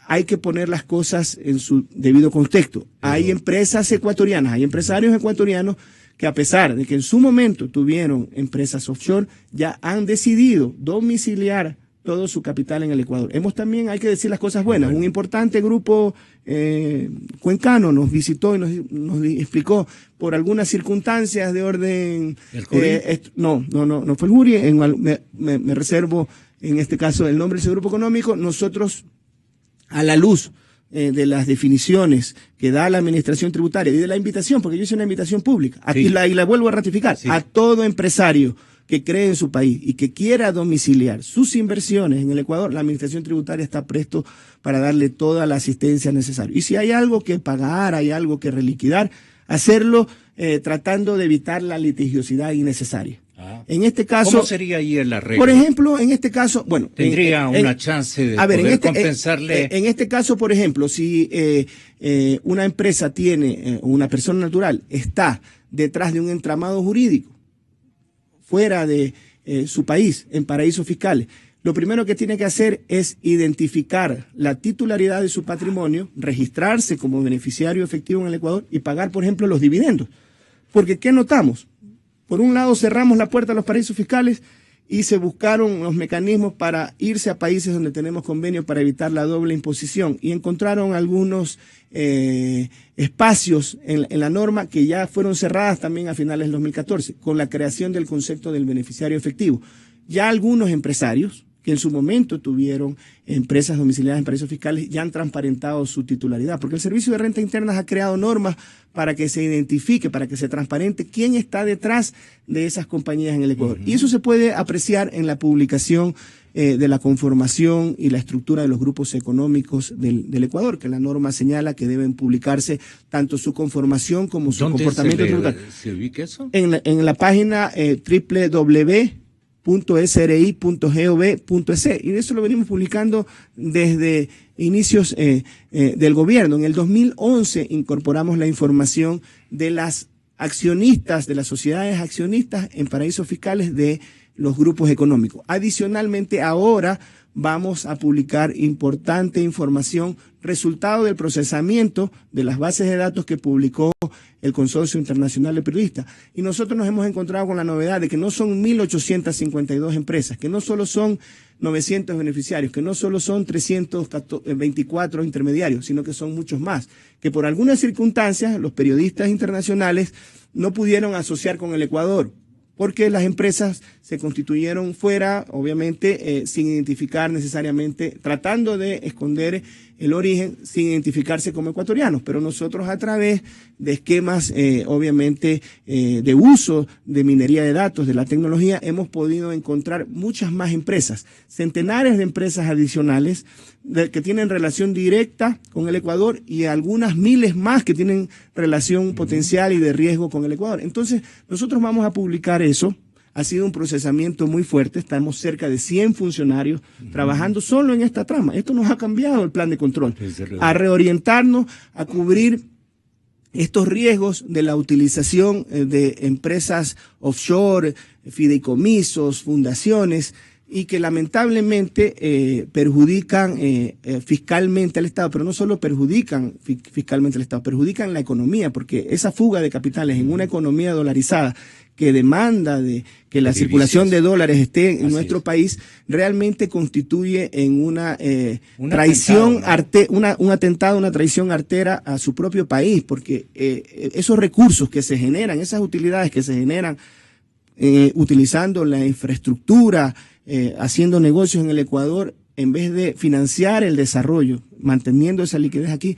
hay que poner las cosas en su debido contexto. Hay empresas ecuatorianas, hay empresarios ecuatorianos que, a pesar de que en su momento tuvieron empresas offshore, ya han decidido domiciliar todo su capital en el Ecuador. También hay que decir las cosas buenas. Un importante grupo cuencano nos visitó y nos explicó por algunas circunstancias de orden... ¿El Jury? No fue el Jury. Me reservo en este caso el nombre de ese grupo económico. Nosotros, a la luz de las definiciones que da la administración tributaria y de la invitación, porque yo hice una invitación pública, Sí. y la vuelvo a ratificar, Sí. a todo empresario que cree en su país y que quiera domiciliar sus inversiones en el Ecuador, la administración tributaria está presto para darle toda la asistencia necesaria. Y si hay algo que pagar, hay algo que reliquidar, hacerlo tratando de evitar la litigiosidad innecesaria. En este caso, ¿cómo sería ahí el arreglo? por ejemplo, en este caso, bueno, Tendría una chance de poder compensarle. En este caso, por ejemplo, si una empresa tiene, una persona natural está detrás de un entramado jurídico fuera de su país, en paraísos fiscales, lo primero que tiene que hacer es identificar la titularidad de su patrimonio, registrarse como beneficiario efectivo en el Ecuador y pagar, por ejemplo, los dividendos. Porque, ¿qué notamos? Por un lado, cerramos la puerta a los paraísos fiscales y se buscaron los mecanismos para irse a países donde tenemos convenios para evitar la doble imposición, y encontraron algunos espacios en la norma que ya fueron cerradas también a finales del 2014 con la creación del concepto del beneficiario efectivo. Ya algunos empresarios que en su momento tuvieron empresas domiciliadas en paraísos fiscales ya han transparentado su titularidad, porque el Servicio de Renta Internas ha creado normas para que se identifique, para que se transparente quién está detrás de esas compañías en el Ecuador. Y eso se puede apreciar en la publicación de la conformación y la estructura de los grupos económicos del Ecuador, que la norma señala que deben publicarse tanto su conformación como su comportamiento tributario. ¿Se ubica eso? En la página www.sri.gov.es, y eso lo venimos publicando desde inicios del gobierno. En el 2011 incorporamos la información de las accionistas, de las sociedades accionistas en paraísos fiscales de los grupos económicos. Adicionalmente, ahora vamos a publicar importante información, resultado del procesamiento de las bases de datos que publicó el Consorcio Internacional de Periodistas. Y nosotros nos hemos encontrado con la novedad de que no son 1.852 empresas, que no solo son 900 beneficiarios, que no solo son 324 intermediarios, sino que son muchos más, que por algunas circunstancias los periodistas internacionales no pudieron asociar con el Ecuador, porque las empresas se constituyeron fuera, obviamente, sin identificar necesariamente, tratando de esconder el origen, sin identificarse como ecuatorianos. Pero nosotros, a través de esquemas, obviamente, de uso de minería de datos, de la tecnología, hemos podido encontrar muchas más empresas, centenares de empresas adicionales que tienen relación directa con el Ecuador y algunas miles más que tienen relación potencial y de riesgo con el Ecuador. Entonces, nosotros vamos a publicar eso. Ha sido un procesamiento muy fuerte, estamos cerca de 100 funcionarios trabajando solo en esta trama. Esto nos ha cambiado el plan de control, a reorientarnos, a cubrir estos riesgos de la utilización de empresas offshore, fideicomisos, fundaciones, y que lamentablemente perjudican fiscalmente al Estado, pero no solo perjudican fiscalmente al Estado, perjudican la economía, porque esa fuga de capitales en una economía dolarizada que demanda de que la circulación de dólares esté en nuestro país, realmente constituye en una traición, un atentado, una traición artera a su propio país, porque esos recursos que se generan, esas utilidades que se generan utilizando la infraestructura, haciendo negocios en el Ecuador, en vez de financiar el desarrollo, manteniendo esa liquidez aquí,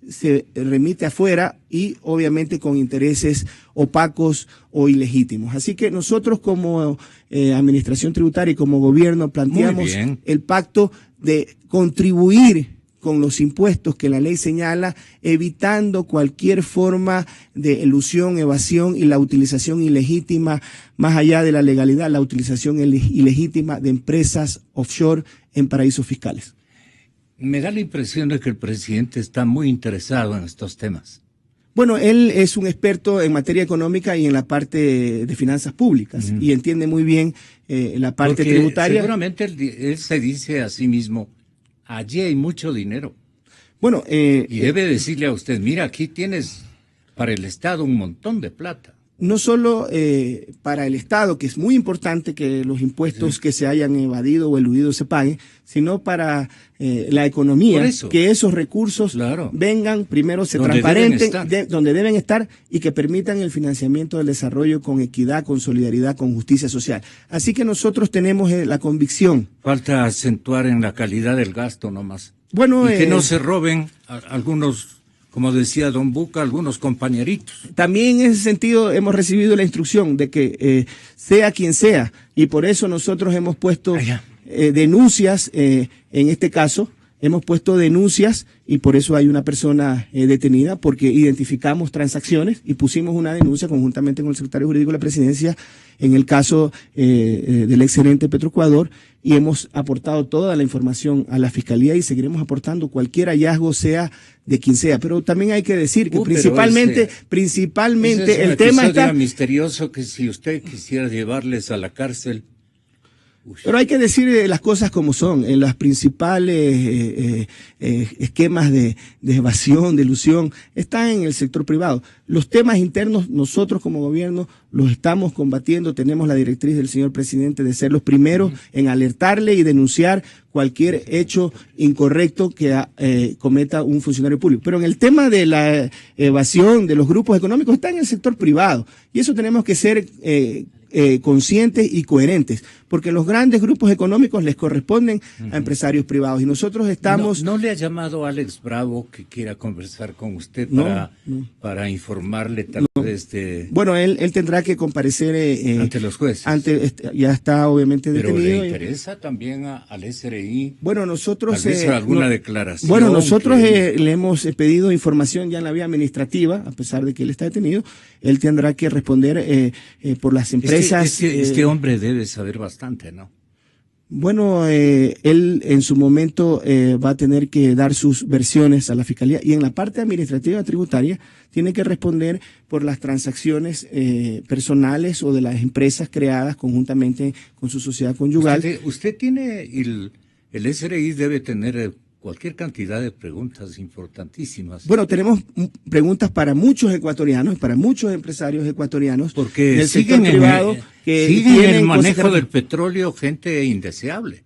se remite afuera y obviamente con intereses opacos o ilegítimos. Así que nosotros como administración tributaria y como gobierno planteamos el pacto de contribuir con los impuestos que la ley señala, evitando cualquier forma de elusión, evasión y la utilización ilegítima, más allá de la legalidad, la utilización ilegítima de empresas offshore en paraísos fiscales. Me da la impresión de que el presidente está muy interesado en estos temas. Bueno, él es un experto en materia económica y en la parte de finanzas públicas y entiende muy bien la parte tributaria. Seguramente él se dice a sí mismo, allí hay mucho dinero. Bueno, y debe decirle a usted, mira, aquí tienes para el Estado un montón de plata. No solo para el Estado, que es muy importante que los impuestos que se hayan evadido o eludido se paguen, sino para la economía, que esos recursos vengan, primero se transparenten, donde deben estar y que permitan el financiamiento del desarrollo con equidad, con solidaridad, con justicia social. Así que nosotros tenemos la convicción. Falta acentuar en la calidad del gasto nomás. Bueno, y que no se roben algunos, como decía don Buca, algunos compañeritos. También en ese sentido hemos recibido la instrucción de que sea quien sea, y por eso nosotros hemos puesto denuncias, en este caso, hemos puesto denuncias y por eso hay una persona detenida, porque identificamos transacciones y pusimos una denuncia conjuntamente con el secretario jurídico de la presidencia en el caso del excelente Petroecuador, y hemos aportado toda la información a la fiscalía y seguiremos aportando cualquier hallazgo, sea de quien sea. Pero también hay que decir que principalmente ese el tema está misterioso, que si usted quisiera llevarles a la cárcel. Pero hay que decir las cosas como son. En las principales esquemas de evasión, de ilusión, están en el sector privado. Los temas internos, nosotros como gobierno los estamos combatiendo. Tenemos la directriz del señor presidente de ser los primeros en alertarle y denunciar cualquier hecho incorrecto que cometa un funcionario público. Pero en el tema de la evasión de los grupos económicos, está en el sector privado. Y eso tenemos que ser conscientes y coherentes, porque los grandes grupos económicos les corresponden a empresarios privados, y nosotros estamos... ¿No le ha llamado Alex Bravo que quiera conversar con usted para informarle tal vez de... Bueno, él tendrá que comparecer ante los jueces. Ya está obviamente Pero detenido. ¿le interesa también al SRI? Bueno, nosotros... Tal vez alguna declaración. Bueno, nosotros le hemos pedido información ya en la vía administrativa, a pesar de que él está detenido. Él tendrá que responder por las empresas. Este hombre debe saber bastante, ¿no? Bueno, él en su momento va a tener que dar sus versiones a la fiscalía, y en la parte administrativa tributaria tiene que responder por las transacciones personales o de las empresas creadas conjuntamente con su sociedad conyugal. Usted tiene, el SRI debe tener cualquier cantidad de preguntas importantísimas. Bueno, tenemos preguntas para muchos ecuatorianos, para muchos empresarios ecuatorianos, porque del siguen sector privado, que siguen tienen el manejo del petróleo gente indeseable.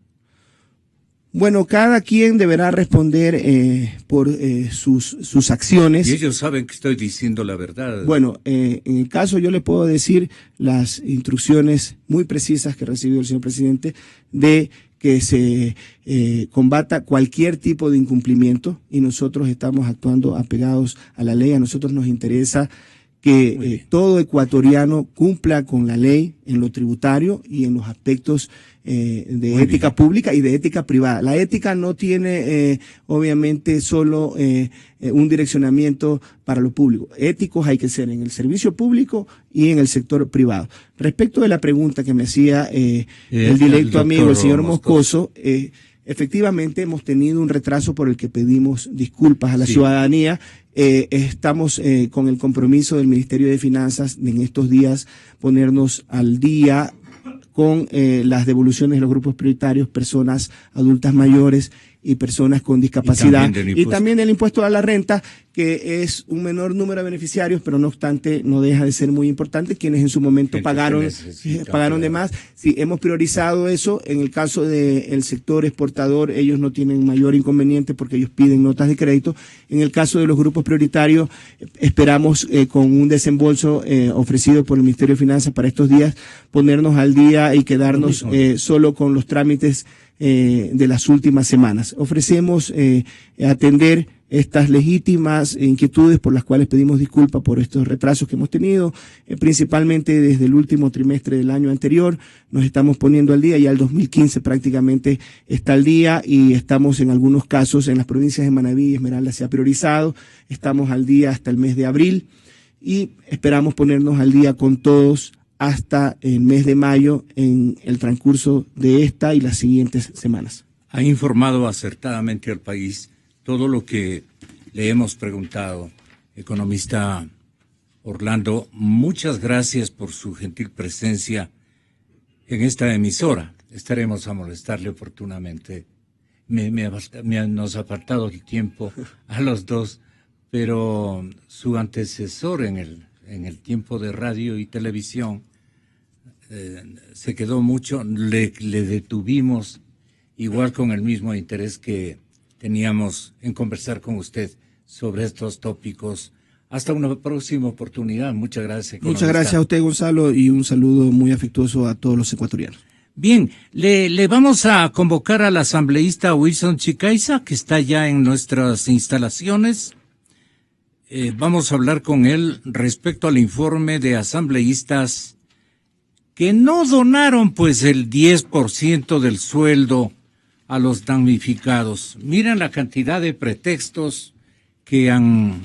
Bueno, cada quien deberá responder por sus acciones. Y ellos saben que estoy diciendo la verdad. Bueno, en el caso yo le puedo decir las instrucciones muy precisas que recibió el señor presidente de que se combata cualquier tipo de incumplimiento, y nosotros estamos actuando apegados a la ley. A nosotros nos interesa que todo ecuatoriano cumpla con la ley en lo tributario y en los aspectos de ética pública y de ética privada. La ética no tiene obviamente solo un direccionamiento para lo público. Éticos hay que ser en el servicio público y en el sector privado. Respecto de la pregunta que me hacía el directo amigo, el señor Moscoso, efectivamente hemos tenido un retraso por el que pedimos disculpas a la ciudadanía. Estamos con el compromiso del Ministerio de Finanzas de en estos días ponernos al día con las devoluciones de los grupos prioritarios, personas adultas mayores y personas con discapacidad, y también del impuesto a la renta, que es un menor número de beneficiarios, pero no obstante no deja de ser muy importante, quienes en su momento pagaron de más. Sí, hemos priorizado eso. En el caso del sector exportador, ellos no tienen mayor inconveniente porque ellos piden notas de crédito. En el caso de los grupos prioritarios, esperamos con un desembolso ofrecido por el Ministerio de Finanzas para estos días, ponernos al día y quedarnos solo con los trámites de las últimas semanas. Ofrecemos atender estas legítimas inquietudes por las cuales pedimos disculpas por estos retrasos que hemos tenido, principalmente desde el último trimestre del año anterior. Nos estamos poniendo al día, ya el 2015 prácticamente está al día, y estamos en algunos casos en las provincias de Manabí y Esmeralda se ha priorizado. Estamos al día hasta el mes de abril y esperamos ponernos al día con todos hasta el mes de mayo en el transcurso de esta y las siguientes semanas. Ha informado acertadamente al país todo lo que le hemos preguntado, economista Orlando. Muchas gracias por su gentil presencia en esta emisora. Estaremos a molestarle oportunamente. Nos ha apartado el tiempo a los dos, pero su antecesor en el tiempo de radio y televisión se quedó mucho, le detuvimos, igual con el mismo interés que teníamos en conversar con usted sobre estos tópicos. Hasta una próxima oportunidad. Muchas gracias. Muchas gracias a usted, Gonzalo, y un saludo muy afectuoso a todos los ecuatorianos. Bien, le vamos a convocar al asambleísta Wilson Chicaiza, que está ya en nuestras instalaciones. Vamos a hablar con él respecto al informe de asambleístas que no donaron pues el 10% del sueldo a los damnificados. Miren la cantidad de pretextos que han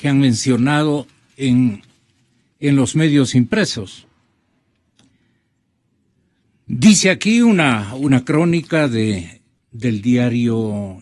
mencionado en los medios impresos. Dice aquí una crónica del diario